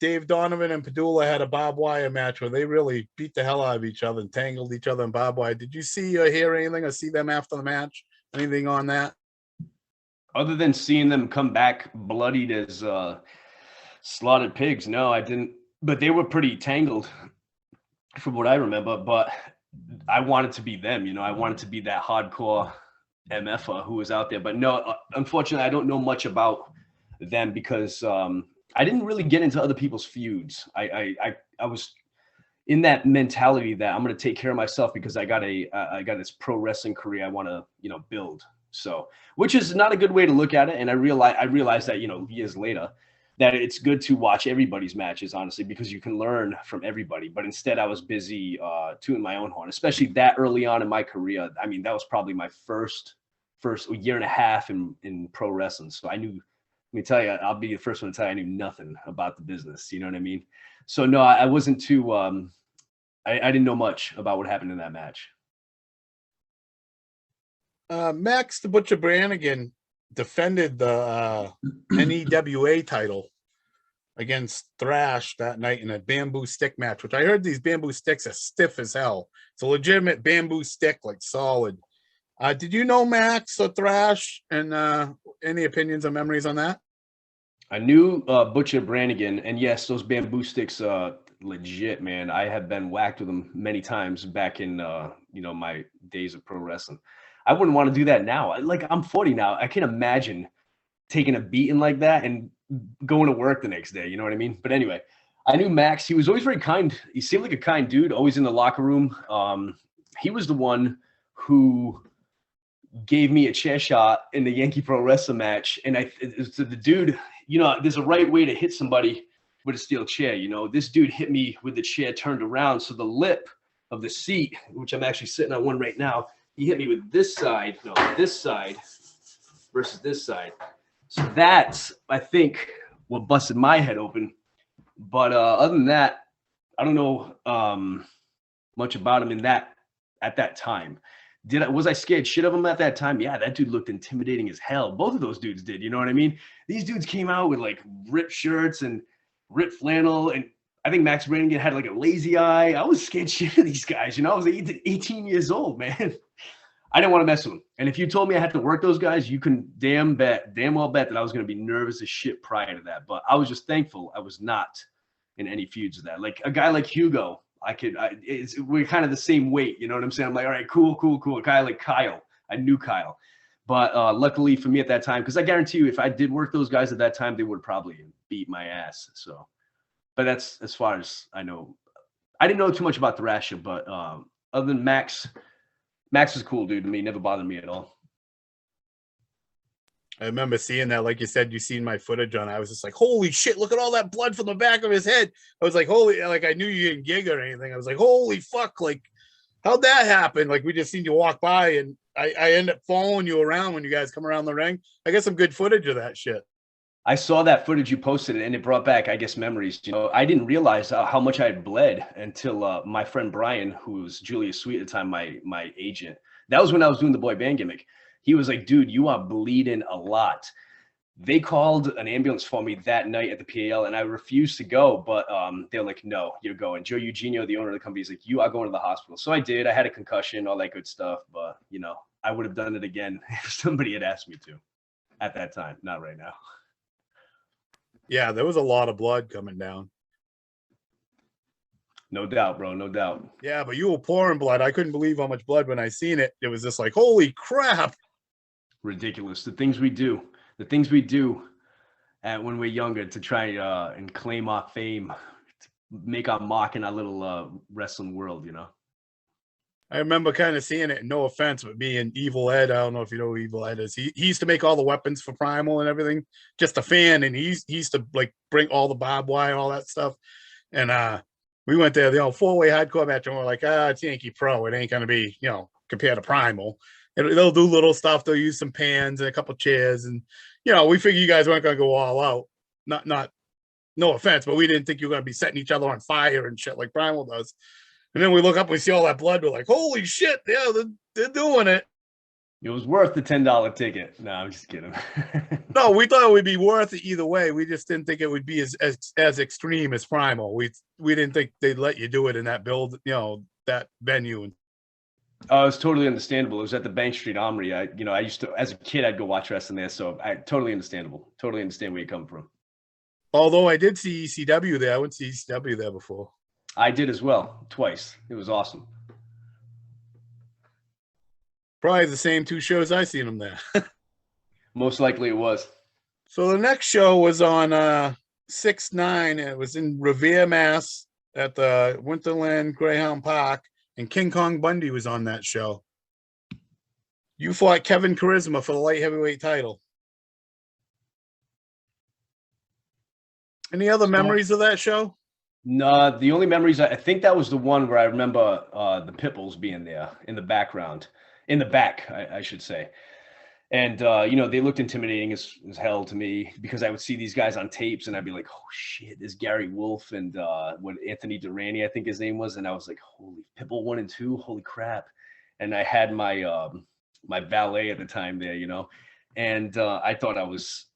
Dave Donovan and Padula had a barbed wire match where they really beat the hell out of each other and tangled each other in barbed wire. Did you see or hear anything or see them after the match? Anything on that? Other than seeing them come back bloodied as slaughtered pigs, no, I didn't. But they were pretty tangled from what I remember. But I wanted to be them, you know. I wanted to be that hardcore MFer who was out there. But no, unfortunately, I don't know much about them because I didn't really get into other people's feuds. I was in that mentality that I'm going to take care of myself because I got this pro wrestling career I want to, you know, build. So, which is not a good way to look at it. And I realized that, you know, years later, that it's good to watch everybody's matches, honestly, because you can learn from everybody. But instead, I was busy tooting my own horn, especially that early on in my career. I mean, that was probably my first year and a half in pro wrestling. So I knew. Let me tell you, I'll be the first one to tell you I knew nothing about the business. You know what I mean? So no, I wasn't too. I didn't know much about what happened in that match. Max the Butcher Brannigan defended the NEWA title against Thrash that night in a bamboo stick match, which I heard these bamboo sticks are stiff as hell. It's a legitimate bamboo stick, like solid. Did you know Max or Thrash, and any opinions or memories on that? I knew Butcher Brannigan, and yes, those bamboo sticks legit, man. I have been whacked with them many times back in you know, my days of pro wrestling. I wouldn't want to do that now. Like, I'm 40 now. I can't imagine taking a beating like that and going to work the next day. You know what I mean? But anyway, I knew Max. He was always very kind. He seemed like a kind dude, always in the locker room. He was the one who gave me a chair shot in the Yankee Pro Wrestling match. And the dude, you know, there's a right way to hit somebody with a steel chair. You know, this dude hit me with the chair turned around. So the lip of the seat, which I'm actually sitting on one right now, he hit me with this side versus this side. So that's, I think, what busted my head open. But other than that, I don't know much about him at that time. Was I scared shit of him at that time? Yeah, that dude looked intimidating as hell. Both of those dudes did, you know what I mean? These dudes came out with like ripped shirts and ripped flannel, and I think Max Brannigan had like a lazy eye. I was scared shit of these guys, you know? I was 18 years old, man. I didn't want to mess with them. And if you told me I had to work those guys, you can damn well bet that I was going to be nervous as shit prior to that. But I was just thankful I was not in any feuds with that. Like a guy like Hugo, we're kind of the same weight. You know what I'm saying? I'm like, all right, cool. A guy like Kyle, I knew Kyle. But luckily for me at that time, because I guarantee you, if I did work those guys at that time, they would probably beat my ass. So, but that's as far as I know. I didn't know too much about Thrasher, but other than Max is a cool dude to me. Never bothered me at all. I remember seeing that, like you said, you seen my footage on. I was just like, holy shit, look at all that blood from the back of his head. I was like, holy, like I knew you didn't gig or anything. I was like, holy fuck, like how'd that happen? Like we just seen you walk by, and I end up following you around when you guys come around the ring. I got some good footage of that shit. I saw that footage you posted, and it brought back, I guess, memories. You know, I didn't realize how much I had bled until my friend Brian, who was Julius Sweet at the time, my agent. That was when I was doing the boy band gimmick. He was like, dude, you are bleeding a lot. They called an ambulance for me that night at the PAL, and I refused to go, but they're like, no, you're going. Joe Eugenio, the owner of the company, is like, you are going to the hospital. So I did. I had a concussion, all that good stuff, but, you know, I would have done it again if somebody had asked me to at that time. Not right now. Yeah, there was a lot of blood coming down. No doubt, bro. No doubt. Yeah, but you were pouring blood. I couldn't believe how much blood when I seen it. It was just like, holy crap. Ridiculous. The things we do when we're younger to try and claim our fame, to make our mark in our little wrestling world, you know. I remember kind of seeing it, no offense, but being Evil Ed, I don't know if you know who Evil Ed is. He used to make all the weapons for Primal and everything, just a fan, and he used to like bring all the barbed wire, all that stuff. And we went there, 4-way hardcore match, and we're like, it's Yankee Pro. It ain't gonna be, compared to Primal. And they'll do little stuff. They'll use some pans and a couple chairs, and we figured you guys weren't gonna go all out. Not, no offense, but we didn't think you were gonna be setting each other on fire and shit like Primal does. And then we look up and we see all that blood. We're like, holy shit, yeah, they're doing it. It was worth the $10 ticket. No, I'm just kidding. No, we thought it would be worth it either way. We just didn't think it would be as extreme as Primal. We didn't think they'd let you do it in that that venue. It's totally understandable. It was at the Bank Street Armory. I used to, as a kid, I'd go watch wrestling there. So I totally understandable. Totally understand where you come from. Although I did see ECW there. I went to ECW there before. I did as well, twice. It was awesome. Probably the same 2 shows I seen them there. Most likely it was. So the next show was on 6/9. It was in Revere, Mass, at the Winterland Greyhound Park, and King Kong Bundy was on that show. You fought Kevin Charisma for the light heavyweight title. Any other memories of that show? No, the only memories, I think that was the one where I remember the Pitbulls being there in the background. In the back, I should say. And, they looked intimidating as hell to me because I would see these guys on tapes and I'd be like, oh, shit, there's Gary Wolf and Anthony Durrani, I think his name was. And I was like, holy, Pitbull 1 and 2, holy crap. And I had my my valet at the time there, and I thought I was,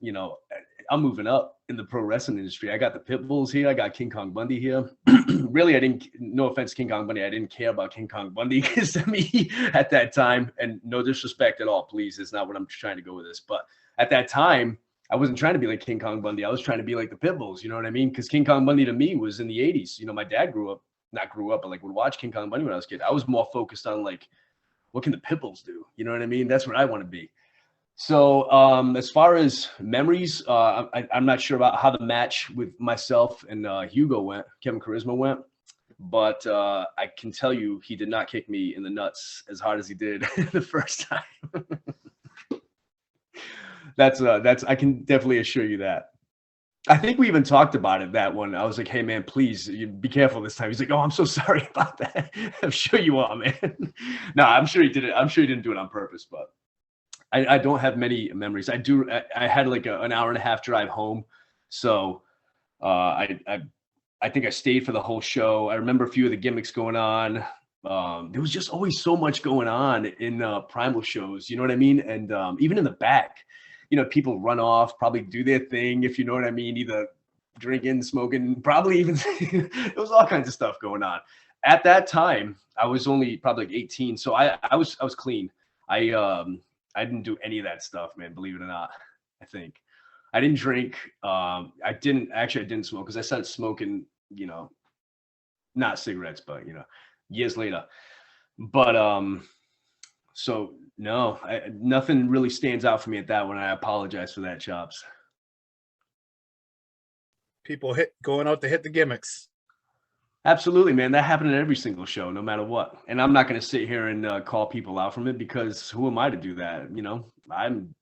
I'm moving up in the pro wrestling industry. I got the Pitbulls here. I got King Kong Bundy here. Really, no offense, King Kong Bundy, I didn't care about King Kong Bundy because to me at that time, and no disrespect at all, please, it's not what I'm trying to go with this. But at that time, I wasn't trying to be like King Kong Bundy. I was trying to be like the Pitbulls, you know what I mean? Because King Kong Bundy to me was in the 80s. My dad not grew up, but like would watch King Kong Bundy when I was a kid. I was more focused on like, what can the Pitbulls do? You know what I mean? That's what I want to be. So as far as memories, I'm not sure about how the match with myself and Hugo went, Kevin Charisma went, but I can tell you he did not kick me in the nuts as hard as he did the first time. That's I can definitely assure you that. I think we even talked about it that one. I was like, hey man, please be careful this time. He's like, oh, I'm so sorry about that. I'm sure you are, man. No, I'm sure he did it. I'm sure he didn't do it on purpose, but I don't have many memories. I had like an hour and a half drive home. So I think I stayed for the whole show. I remember a few of the gimmicks going on. There was just always so much going on in Primal shows. You know what I mean? And even in the back, people run off, probably do their thing, if you know what I mean, either drinking, smoking, probably even there was all kinds of stuff going on. At that time, I was only probably like 18. So I was clean. I didn't do any of that stuff, man. Believe it or not, I think I didn't drink. I didn't smoke because I started smoking, not cigarettes, but years later. But so no, nothing really stands out for me at that one. I apologize for that, Chops. People going out to hit the gimmicks. Absolutely, man. That happened at every single show, no matter what. And I'm not going to sit here and call people out from it because who am I to do that? I'm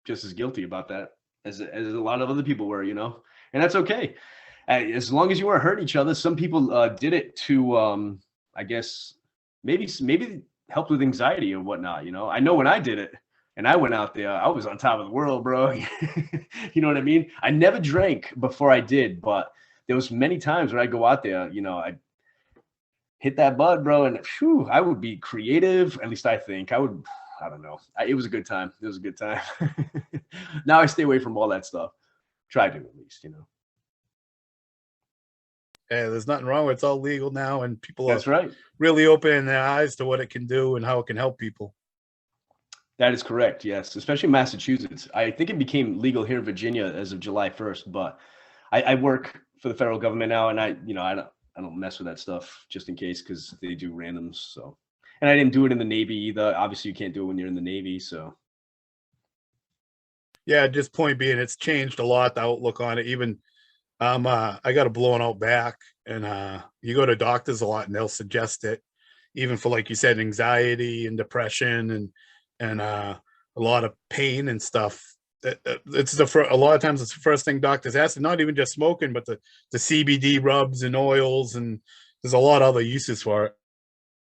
just as guilty about that as a lot of other people were, and that's okay. As long as you weren't hurting each other. Some people did it to, I guess, maybe help with anxiety or whatnot. I know when I did it and I went out there, I was on top of the world, bro. You know what I mean? I never drank before I did, but there was many times when I go out there, I hit that bud, bro, and whew, I would be creative. At least I think I would. I don't know. It was a good time. It was a good time. Now I stay away from all that stuff. Try to, at least, Yeah, there's nothing wrong with it. It's all legal now, and people That's are right. really opening their eyes to what it can do and how it can help people. That is correct. Yes, especially Massachusetts. I think it became legal here in Virginia as of July 1st, but I work for the federal government now, and I don't mess with that stuff just in case because they do randoms. So, and I didn't do it in the Navy either. Obviously, you can't do it when you're in the Navy. So, Yeah, just point being, it's changed a lot, the outlook on it. Even I got a blown out back, and you go to doctors a lot, and they'll suggest it, even for, like you said, anxiety and depression and a lot of pain and stuff. It's a lot of times it's the first thing doctors ask, and not even just smoking, but the CBD rubs and oils, and there's a lot of other uses for it.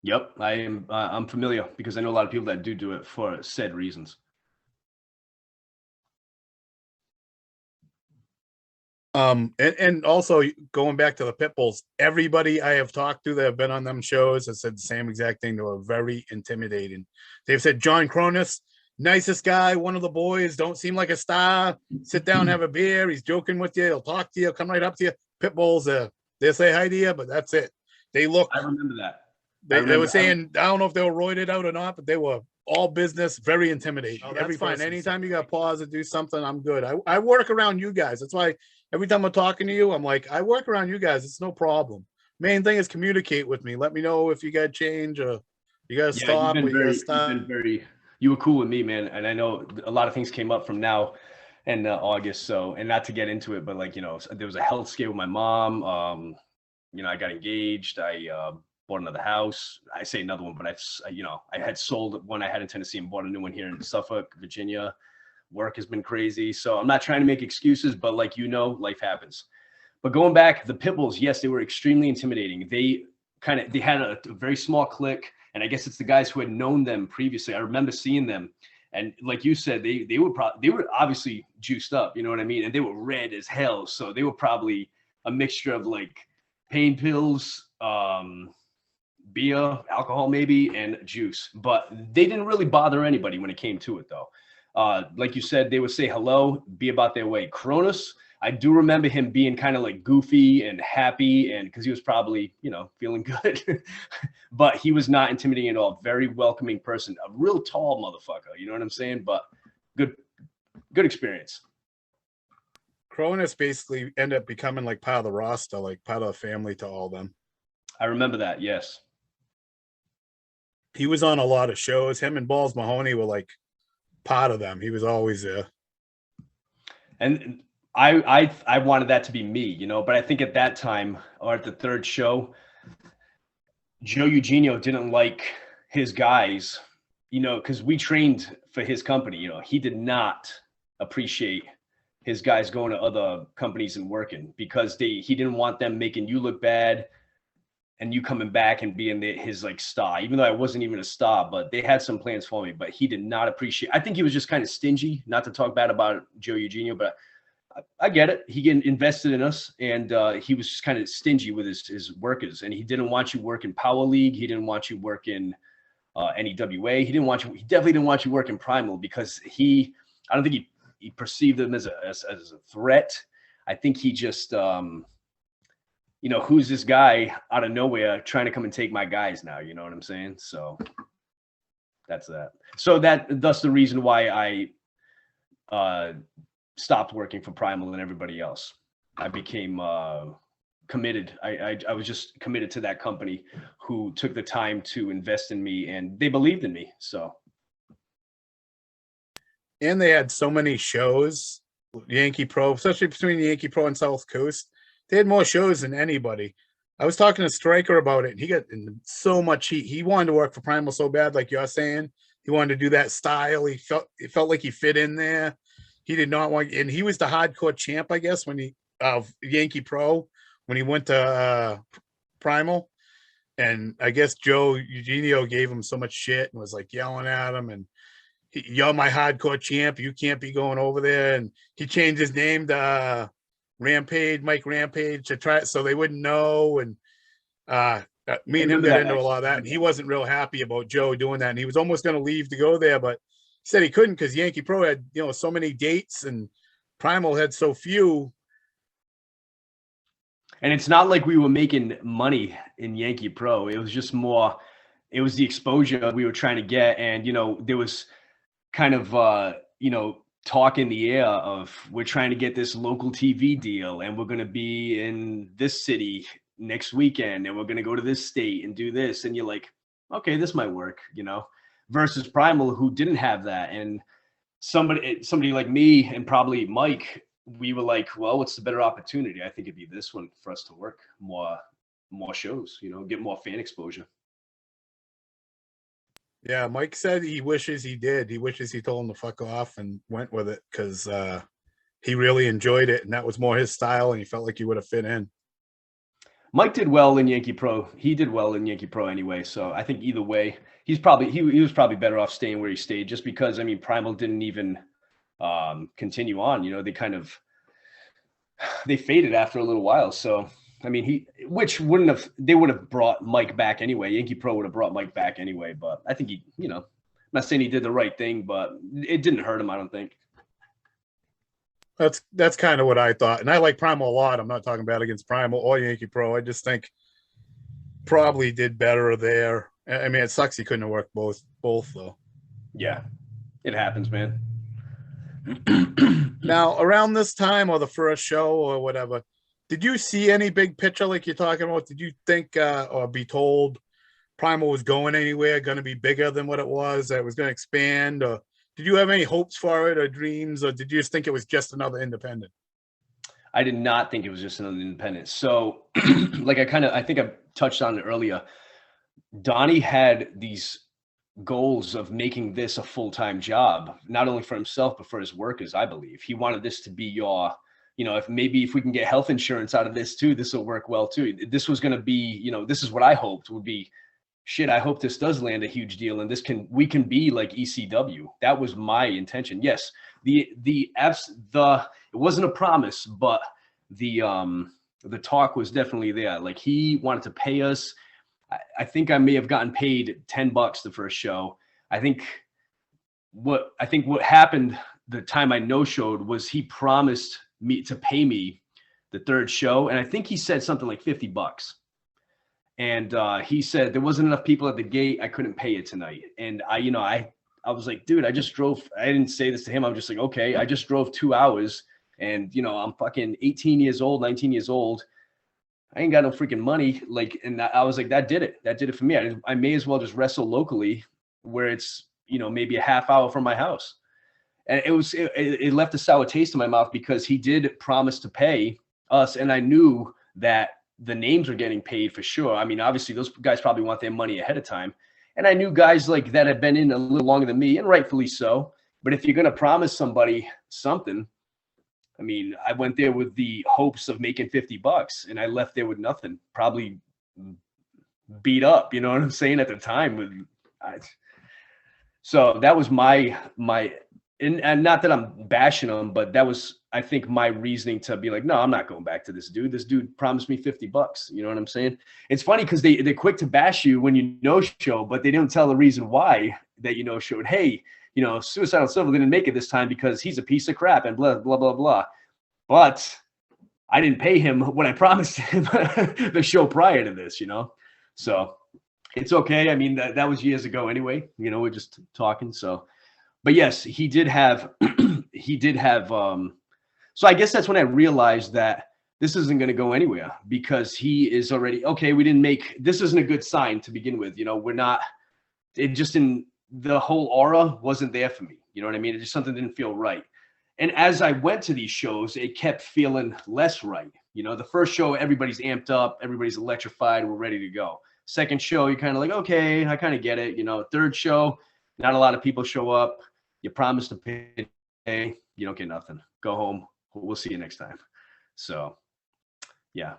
yep, I'm familiar because I know a lot of people that do it for said reasons. And also going back to the pit bulls, everybody I have talked to that have been on them shows has said the same exact thing. They were very intimidating. They've said John Cronus, nicest guy, one of the boys, don't seem like a star. Sit down, have a beer. He's joking with you. He'll talk to you. He'll come right up to you. Pit bulls, they say hi to you, but that's it. They look. I remember that. They were saying, I don't know if they were roided out or not, but they were all business, very intimidating. Oh, Every fine. person Anytime you got pause to do something, I'm good. I work around you guys. That's why every time I'm talking to you, I'm like, I work around you guys. It's no problem. Main thing is communicate with me. Let me know if you got to change or you got to stop. You've been very, you were cool with me, man. And I know a lot of things came up from now and August. So, and not to get into it, but there was a health scare with my mom. I got engaged. I bought another house. I say another one, but I had sold one I had in Tennessee and bought a new one here in Suffolk, Virginia. Work has been crazy. So I'm not trying to make excuses, but life happens. But going back, the pit bulls, yes, they were extremely intimidating. They had a very small clique, and I guess it's the guys who had known them previously. I remember seeing them, and like you said, they were obviously juiced up, you know what I mean? And they were red as hell. So they were probably a mixture of pain pills, beer, alcohol maybe, and juice. But they didn't really bother anybody when it came to it, though. Like you said, they would say hello, be about their way. Cronus, I do remember him being kind of goofy and happy, and because he was probably, feeling good. But he was not intimidating at all. Very welcoming person, a real tall motherfucker. You know what I'm saying? But good experience. Cronus basically ended up becoming part of the roster, part of the family to all of them. I remember that, yes. He was on a lot of shows. Him and Balls Mahoney were part of them. He was always there. And I wanted that to be me, but I think at that time, or at the third show, Joe Eugenio didn't like his guys, because we trained for his company. He did not appreciate his guys going to other companies and working because he didn't want them making you look bad and you coming back and being his star, even though I wasn't even a star, but they had some plans for me, but he did not appreciate. I think he was just kind of stingy, not to talk bad about Joe Eugenio, but I get it. He invested in us, and he was just kind of stingy with his workers, and he didn't want you working Power League. He didn't want you working NEWA. He definitely didn't want you working Primal because I don't think he perceived them as a threat. I think he just, who's this guy out of nowhere trying to come and take my guys now? You know what I'm saying? So that's that. So that's the reason why I stopped working for Primal and everybody else. I became committed. I was just committed to that company who took the time to invest in me, and they believed in me. So. And they had so many shows, Yankee Pro, especially between Yankee Pro and South Coast. They had more shows than anybody. I was talking to Stryker about it, and he got in so much heat. He wanted to work for Primal so bad, like you're saying. He wanted to do that style. It felt like he fit in there. He did not want, and he was the hardcore champ, I guess, when he of Yankee Pro when he went to Primal. And I guess Joe Eugenio gave him so much shit and was like yelling at him, and you're my hardcore champ. You can't be going over there. And he changed his name to Mike Rampage, to try it so they wouldn't know. And me and him got into a lot of that. And he wasn't real happy about Joe doing that. And he was almost going to leave to go there, but he said he couldn't because Yankee Pro had, so many dates and Primal had so few. And it's not like we were making money in Yankee Pro. It was just more, it was the exposure we were trying to get. And, there was kind of, talk in the air of we're trying to get this local TV deal and we're going to be in this city next weekend and we're going to go to this state and do this. And you're like, okay, this might work, versus Primal, who didn't have that. And somebody like me and probably Mike, we were like, well, what's the better opportunity? I think it'd be this one for us to work more shows, get more fan exposure. Yeah, Mike said he wishes he did. He wishes he told him to fuck off and went with it because he really enjoyed it, and that was more his style, and he felt like he would have fit in. Mike did well in Yankee Pro. He did well in Yankee Pro anyway, so I think either way, he was probably better off staying where he stayed, just because, Primal didn't even continue on. They faded after a little while, so they would have brought Mike back anyway. Yankee Pro would have brought Mike back anyway, but I think I'm not saying he did the right thing, but it didn't hurt him, I don't think. That's kind of what I thought. And I like Primal a lot. I'm not talking bad against Primal or Yankee Pro. I just think probably did better there. It sucks he couldn't have worked both though. Yeah, it happens, man. Now, around this time or the first show or whatever, did you see any big picture like you're talking about? Did you think or be told Primal was going anywhere, going to be bigger than what it was, that it was going to expand? Or did you have any hopes for it or dreams, or did you just think it was just another independent? I did not think it was just another independent. So I think I touched on it earlier. Donnie had these goals of making this a full-time job, not only for himself, but for his workers, I believe. He wanted this to be your, if we can get health insurance out of this too, this will work well too. This was going to be, this is what I hoped would be, shit, I hope this does land a huge deal and we can be like ECW. That was my intention. Yes, it wasn't a promise, but the talk was definitely there. Like, he wanted to pay us. I think I may have gotten paid $10 the first show. I think what happened the time I no-showed was he promised me to pay me the third show, and I think he said something like $50. And he said there wasn't enough people at the gate. I couldn't pay it tonight. And I was like, dude, I just drove. I didn't say this to him. I'm just like, okay, I just drove 2 hours, and I'm fucking 18 years old, 19 years old. I ain't got no freaking money. And I was like, that did it for me. I may as well just wrestle locally where it's, maybe a half hour from my house. And it left a sour taste in my mouth because he did promise to pay us. And I knew that the names were getting paid for sure. Obviously those guys probably want their money ahead of time. And I knew guys like that had been in a little longer than me, and rightfully so. But if you're going to promise somebody something, I went there with the hopes of making $50, and I left there with nothing, probably beat up, you know what I'm saying, at the time. So that was my and not that I'm bashing him, but that was, I think, my reasoning to be like, no, I'm not going back to this dude. This dude promised me $50. You know what I'm saying? It's funny because they're quick to bash you when you no-show, but they don't tell the reason why that you no-showed. Hey, Suicidal Silva didn't make it this time because he's a piece of crap and blah, blah, blah, blah. But I didn't pay him what I promised him the show prior to this, So It's okay. I mean, that was years ago anyway. You know, we're just talking. So, but yes, he did have, he did have. So I guess that's when I realized that this isn't going to go anywhere because he is already okay. We didn't make this isn't a good sign to begin with. You know, we're not. It just in the whole aura wasn't there for me. You know what I mean? It just something didn't feel right. And as I went to these shows, it kept feeling less right. You know, the first show, everybody's amped up, everybody's electrified, we're ready to go. Second show, you're kind of like, okay, I kind of get it. You know, third show, not a lot of people show up. You promise to pay, you don't get nothing. Go home. We'll see you next time. So, yeah.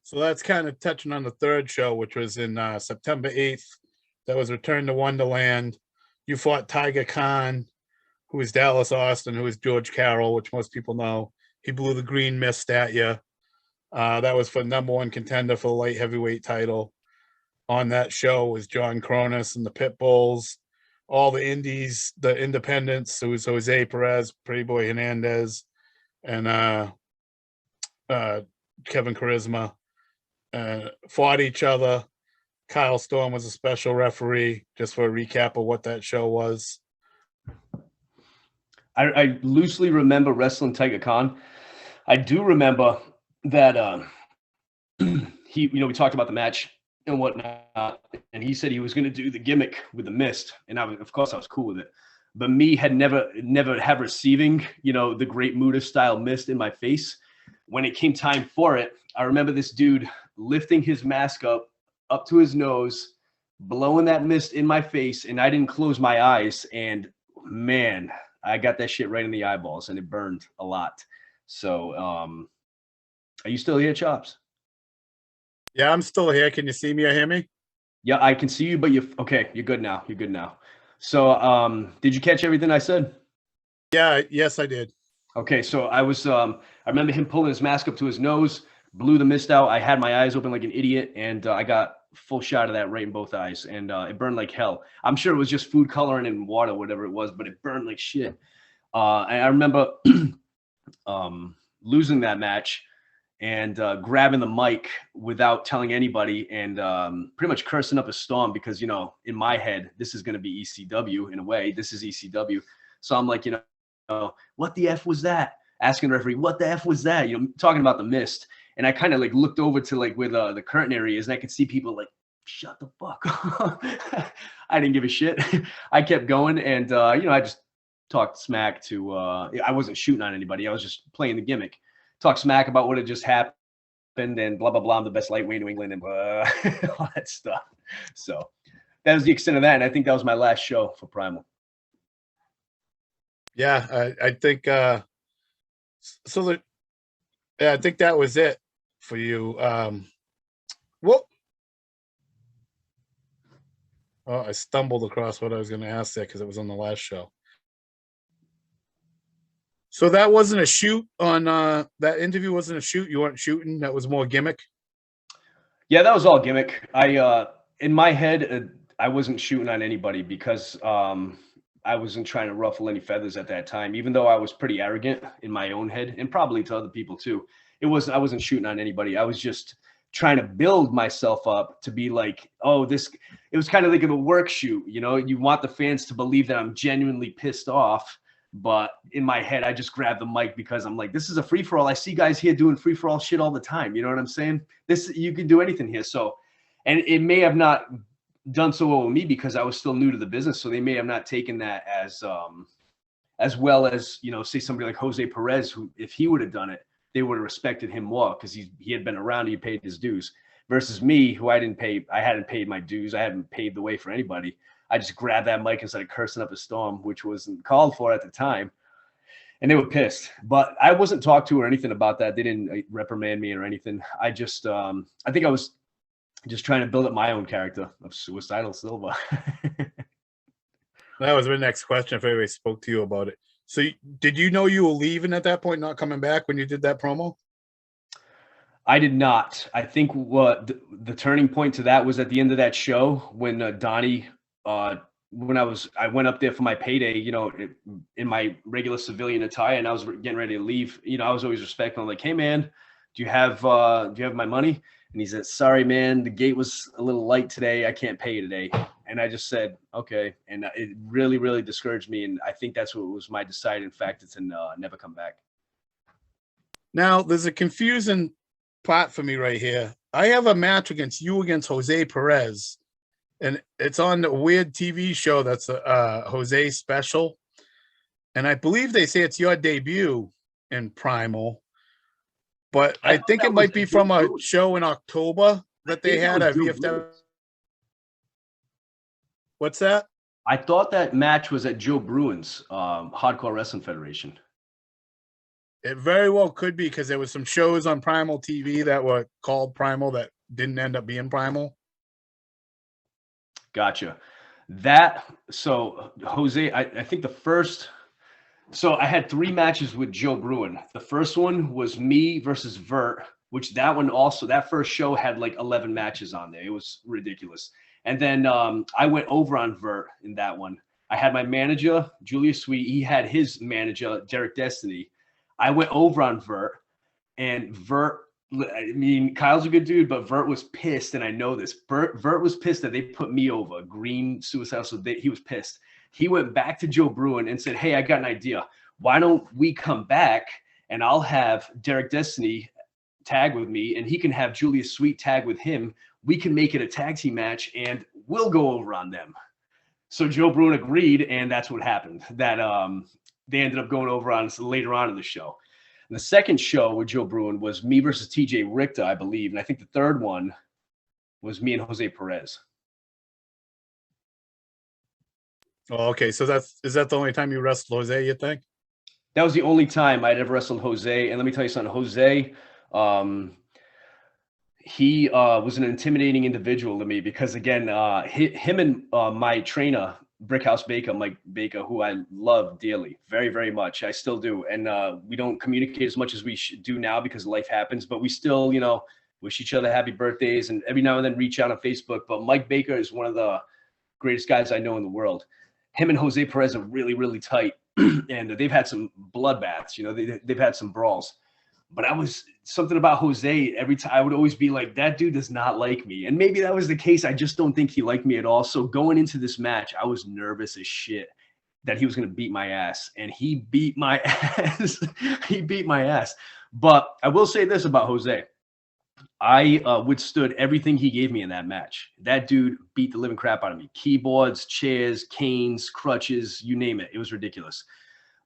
So that's kind of touching on the third show, which was in September 8th. That was Return to Wonderland. You fought Tiger Khan, who is Dallas Austin, who is George Carroll, which most people know. He blew the green mist at you. That was for #1 contender for the light heavyweight title. On that show was John Cronus and the Pitbulls, all the indies, the independents. It was Jose Perez, Pretty Boy Hernandez, and Kevin Charisma. Fought each other. Kyle Storm was a special referee, just for a recap of what that show was. I loosely remember wrestling Tiger Khan. I do remember that he, you know, we talked about the match and whatnot, and he said he was going to do the gimmick with the mist, and of course, I was cool with it. But me had never have receiving, you know, the Great Muta style mist in my face. When it came time for it, I remember this dude lifting his mask up to his nose, blowing that mist in my face, and I didn't close my eyes. And man, I got that shit right in the eyeballs, and it burned a lot. So, are you still here, Chops? Yeah, I'm still here. Can you see me or hear me? Yeah, I can see you, but you're okay. You're good now. You're good now. So, did you catch everything I said? Yeah, yes, I did. Okay, so I remember him pulling his mask up to his nose, blew the mist out. I had my eyes open like an idiot, and I got full shot of that right in both eyes, and it burned like hell. I'm sure it was just food coloring and water, whatever it was, but it burned like shit. And I remember losing that match and grabbing the mic without telling anybody and pretty much cursing up a storm because, you know, in my head, this is going to be ECW in a way. This is ECW. So I'm like, you know, what the F was that? Asking the referee, what the F was that? You know, talking about the mist. And I kind of like looked over to like where the curtain area is, and I could see people like, shut the fuck up. I didn't give a shit. I kept going, and you know, I just talked smack to I wasn't shooting on anybody. I was just playing the gimmick. Talk smack about what had just happened and blah blah blah. I'm the best lightweight in New England and all that stuff. So that was the extent of that, and I think that was my last show for Primal. Yeah, I think so. Yeah, I think that was it for you. Well, oh, I stumbled across what I was going to ask there because it was on the last show. So that wasn't a shoot on that interview. Wasn't a shoot. You weren't shooting. That was more gimmick. Yeah, that was all gimmick. I in my head, I wasn't shooting on anybody because I wasn't trying to ruffle any feathers at that time. Even though I was pretty arrogant in my own head, and probably to other people too. I wasn't shooting on anybody. I was just trying to build myself up to be like, oh, this. It was kind of like a work shoot. You know, you want the fans to believe that I'm genuinely pissed off. But in my head, I just grabbed the mic because I'm like, this is a free for all. I see guys here doing free for all shit all the time. You know what I'm saying? You can do anything here. So, and it may have not done so well with me because I was still new to the business. So they may have not taken that as well as, you know, say somebody like Jose Perez, who, if he would have done it, they would have respected him more because he had been around, he paid his dues versus me, who I hadn't paid my dues. I hadn't paved the way for anybody. I just grabbed that mic and started cursing up a storm, which wasn't called for at the time. And they were pissed. But I wasn't talked to or anything about that. They didn't reprimand me or anything. I just, I think I was just trying to build up my own character of Suicidal Silva. That was my next question if anybody spoke to you about it. So did you know you were leaving at that point, not coming back when you did that promo? I did not. I think what the turning point to that was at the end of that show when Donnie, when I went up there for my payday, you know, in my regular civilian attire, and I was getting ready to leave. You know, I was always respectful. I'm like, hey man, do you have my money? And he said, sorry, man, the gate was a little light today. I can't pay you today. And I just said, okay. And it really, really discouraged me. And I think that's what was my deciding factor to never come back. Now, there's a confusing part for me right here. I have a match against Jose Perez, and it's on a weird TV show that's a Jose special. And I believe they say it's your debut in Primal, but I think it might be from a show in October that they had a VFW. What's that? I thought that match was at Joe Bruin's Hardcore Wrestling Federation. It very well could be, because there was some shows on Primal TV that were called Primal that didn't end up being Primal. Gotcha. So Jose, I think the first, so I had 3 matches with Joe Bruin. The first one was me versus Vert, which that first show had like 11 matches on there. It was ridiculous. And then I went over on Vert in that one. I had my manager, Julius Sweet. He had his manager, Derek Destiny. I went over on Vert, and Vert, I mean, Kyle's a good dude, but Vert was pissed, and I know this. Vert was pissed that they put me over, Green Suicidal, so he was pissed. He went back to Joe Bruin and said, hey, I got an idea. Why don't we come back, and I'll have Derek Destiny tag with me, and he can have Julius Sweet tag with him. We can make it a tag team match, and we'll go over on them. So Joe Bruin agreed, and that's what happened. That they ended up going over on later on in the show. And the second show with Joe Bruin was me versus TJ Richter, I believe. And I think the third one was me and Jose Perez. Oh, okay. So is that the only time you wrestled Jose, you think? That was the only time I'd ever wrestled Jose. And let me tell you something, Jose, he was an intimidating individual to me because, again, him and my trainer, Brickhouse Baker, Mike Baker, who I love dearly, very, very much. I still do. And we don't communicate as much as we should do now because life happens, but we still, wish each other happy birthdays and every now and then reach out on Facebook. But Mike Baker is one of the greatest guys I know in the world. Him and Jose Perez are really, really tight. And they've had some bloodbaths, they've had some brawls. But something about Jose, every time I would always be like, that dude does not like me. And maybe that was the case. I just don't think he liked me at all. So going into this match, I was nervous as shit that he was going to beat my ass. And he beat my ass. He beat my ass. But I will say this about Jose. I withstood everything he gave me in that match. That dude beat the living crap out of me. Keyboards, chairs, canes, crutches, you name it. It was ridiculous.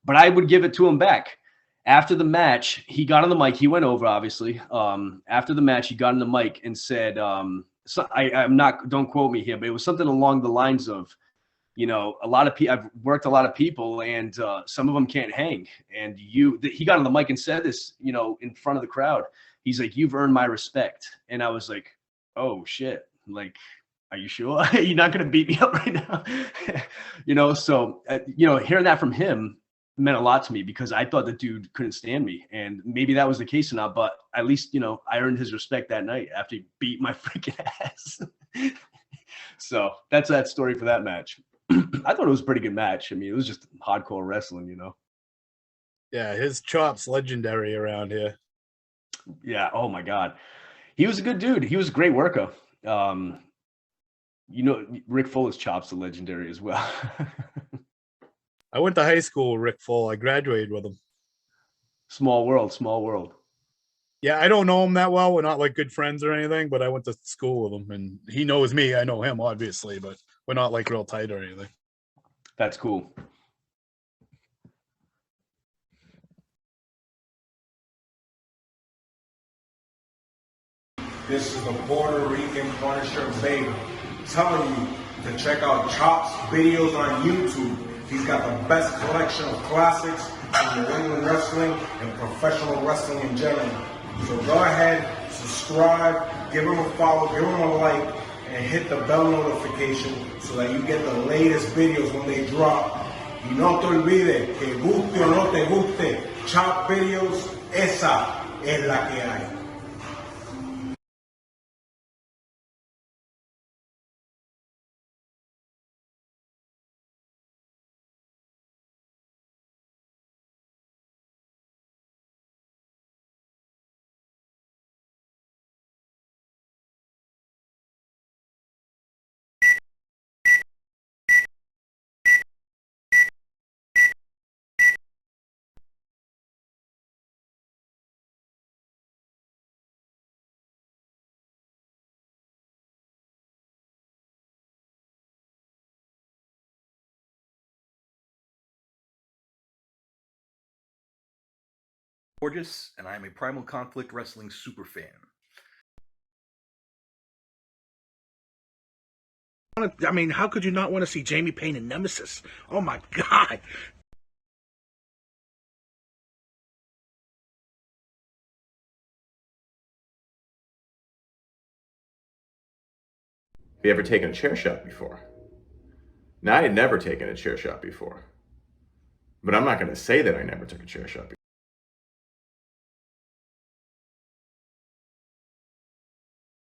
But I would give it to him back. After the match, he got on the mic. He went over, obviously. After the match, he got on the mic and said, don't quote me here, but it was something along the lines of, a lot of people, I've worked a lot of people and some of them can't hang. And he got on the mic and said this, in front of the crowd. He's like, you've earned my respect. And I was like, oh shit. Like, are you sure? You're not going to beat me up right now? So, hearing that from him meant a lot to me because I thought the dude couldn't stand me. And maybe that was the case or not, but at least, I earned his respect that night after he beat my freaking ass. So that's that story for that match. I thought it was a pretty good match. I mean, it was just hardcore wrestling, Yeah, his chops legendary around here. Yeah. Oh my God. He was a good dude. He was a great worker. Rick Fuller's chops are legendary as well. I went to high school with Rick Full. I graduated with him. Small world, small world. Yeah, I don't know him that well. We're not like good friends or anything, but I went to school with him and he knows me. I know him, obviously, but we're not like real tight or anything. That's cool. This is the Puerto Rican Punisher Baby telling you to check out Chop's videos on YouTube. He's got the best collection of classics in New England wrestling and professional wrestling in general. So go ahead, subscribe, give him a follow, give him a like, and hit the bell notification so that you get the latest videos when they drop. Y no te olvides que guste o no te guste, Chop Videos, esa es la que hay. Gorgeous, and I am a Primal Conflict wrestling super fan. I mean, how could you not want to see Jamie Payne and Nemesis? Oh my God. Have you ever taken a chair shot before? Now, I had never taken a chair shot before. But I'm not going to say that I never took a chair shot before.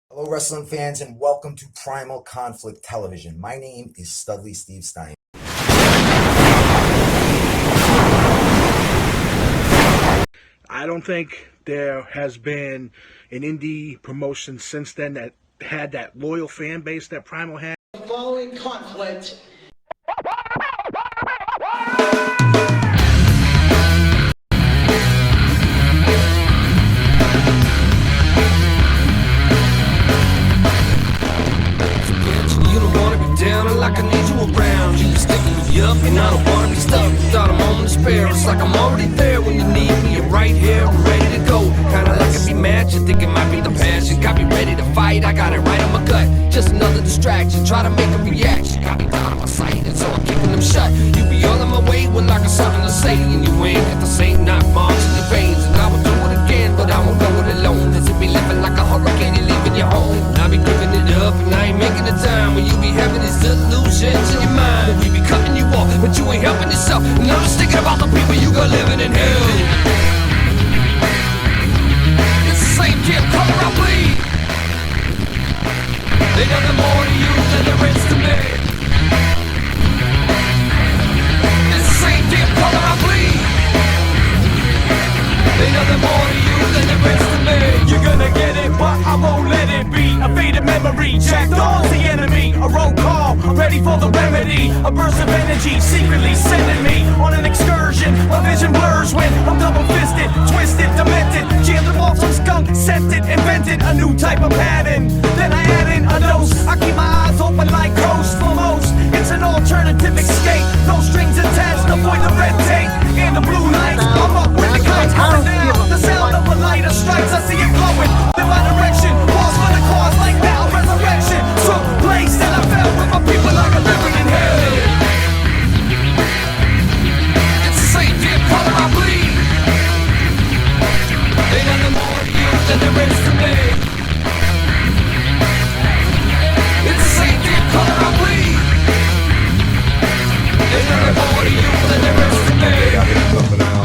Hello, wrestling fans, and welcome to Primal Conflict Television. My name is Studley Steve Stein. I don't think there has been an indie promotion since then that had that loyal fan base that Primal had. Following conflict. You don't wanna be down and like I need you around. You sticking me up and I don't wanna be stuck without a moment to spare. It's like I'm already there when you need me. I'm right here, I'm ready to go. Kinda like I be mad, you think it might be the passion. Got me ready to fight, I got it right on my gut. Just another distraction, try to make a reaction. Got me down on my sight, and so I'm kicking them shut. You be all on my way when I got something to say. And you ain't got the same knock marks in your veins. And I will do it again, but I won't go it alone. Cause it be living like a hurricane, you leaving your home. And I be giving it up, and I ain't making the time. When you be having these delusions in your mind. And we be cutting you off, but you ain't helping yourself. And I'm just thinking about the people you got living in hell. It's the same damn color I bleed. They nothing more to you than the rest to me. It's the same damn color I bleed. They nothing more to you than the rest to me. You're gonna get it, but I won't let it be. A faded memory, Jack Daw's the enemy. A roll call, ready for the remedy. A burst of energy, secretly sending me on an excursion. My vision blurs when I'm double-fisted, twisted, demented. Jammed them off some skunk, scented, invented a new type of pattern. Then I add in a dose. I keep my eyes open like ghosts for most. It's an alternative escape. No strings attached, avoid the red tape and the blue lights. I'm up with the kites coming down. The sound of a lighter strikes, I see it glowing. In my direction, walls for the cause like now. Resurrection took place, and I fell with my people like a living in hell. It's the same damn color I bleed. They nothing more to you than the rest to me. It's the same damn color I bleed. They nothing more to you than the rest to me. I got something else.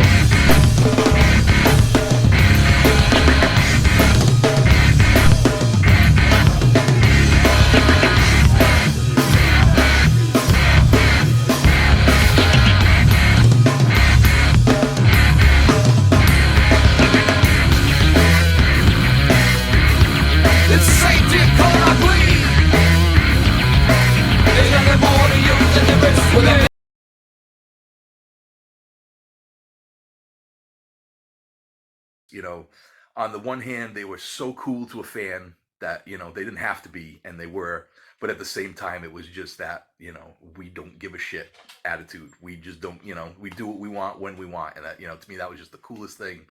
It's the same damn color I bleed. They nothing more to you than the rest to me. You know, on the one hand, they were so cool to a fan that, you know, they didn't have to be, and they were. But at the same time, it was just that, you know, we don't give a shit attitude. We just don't, you know, we do what we want when we want. And that, you know, to me, that was just the coolest thing.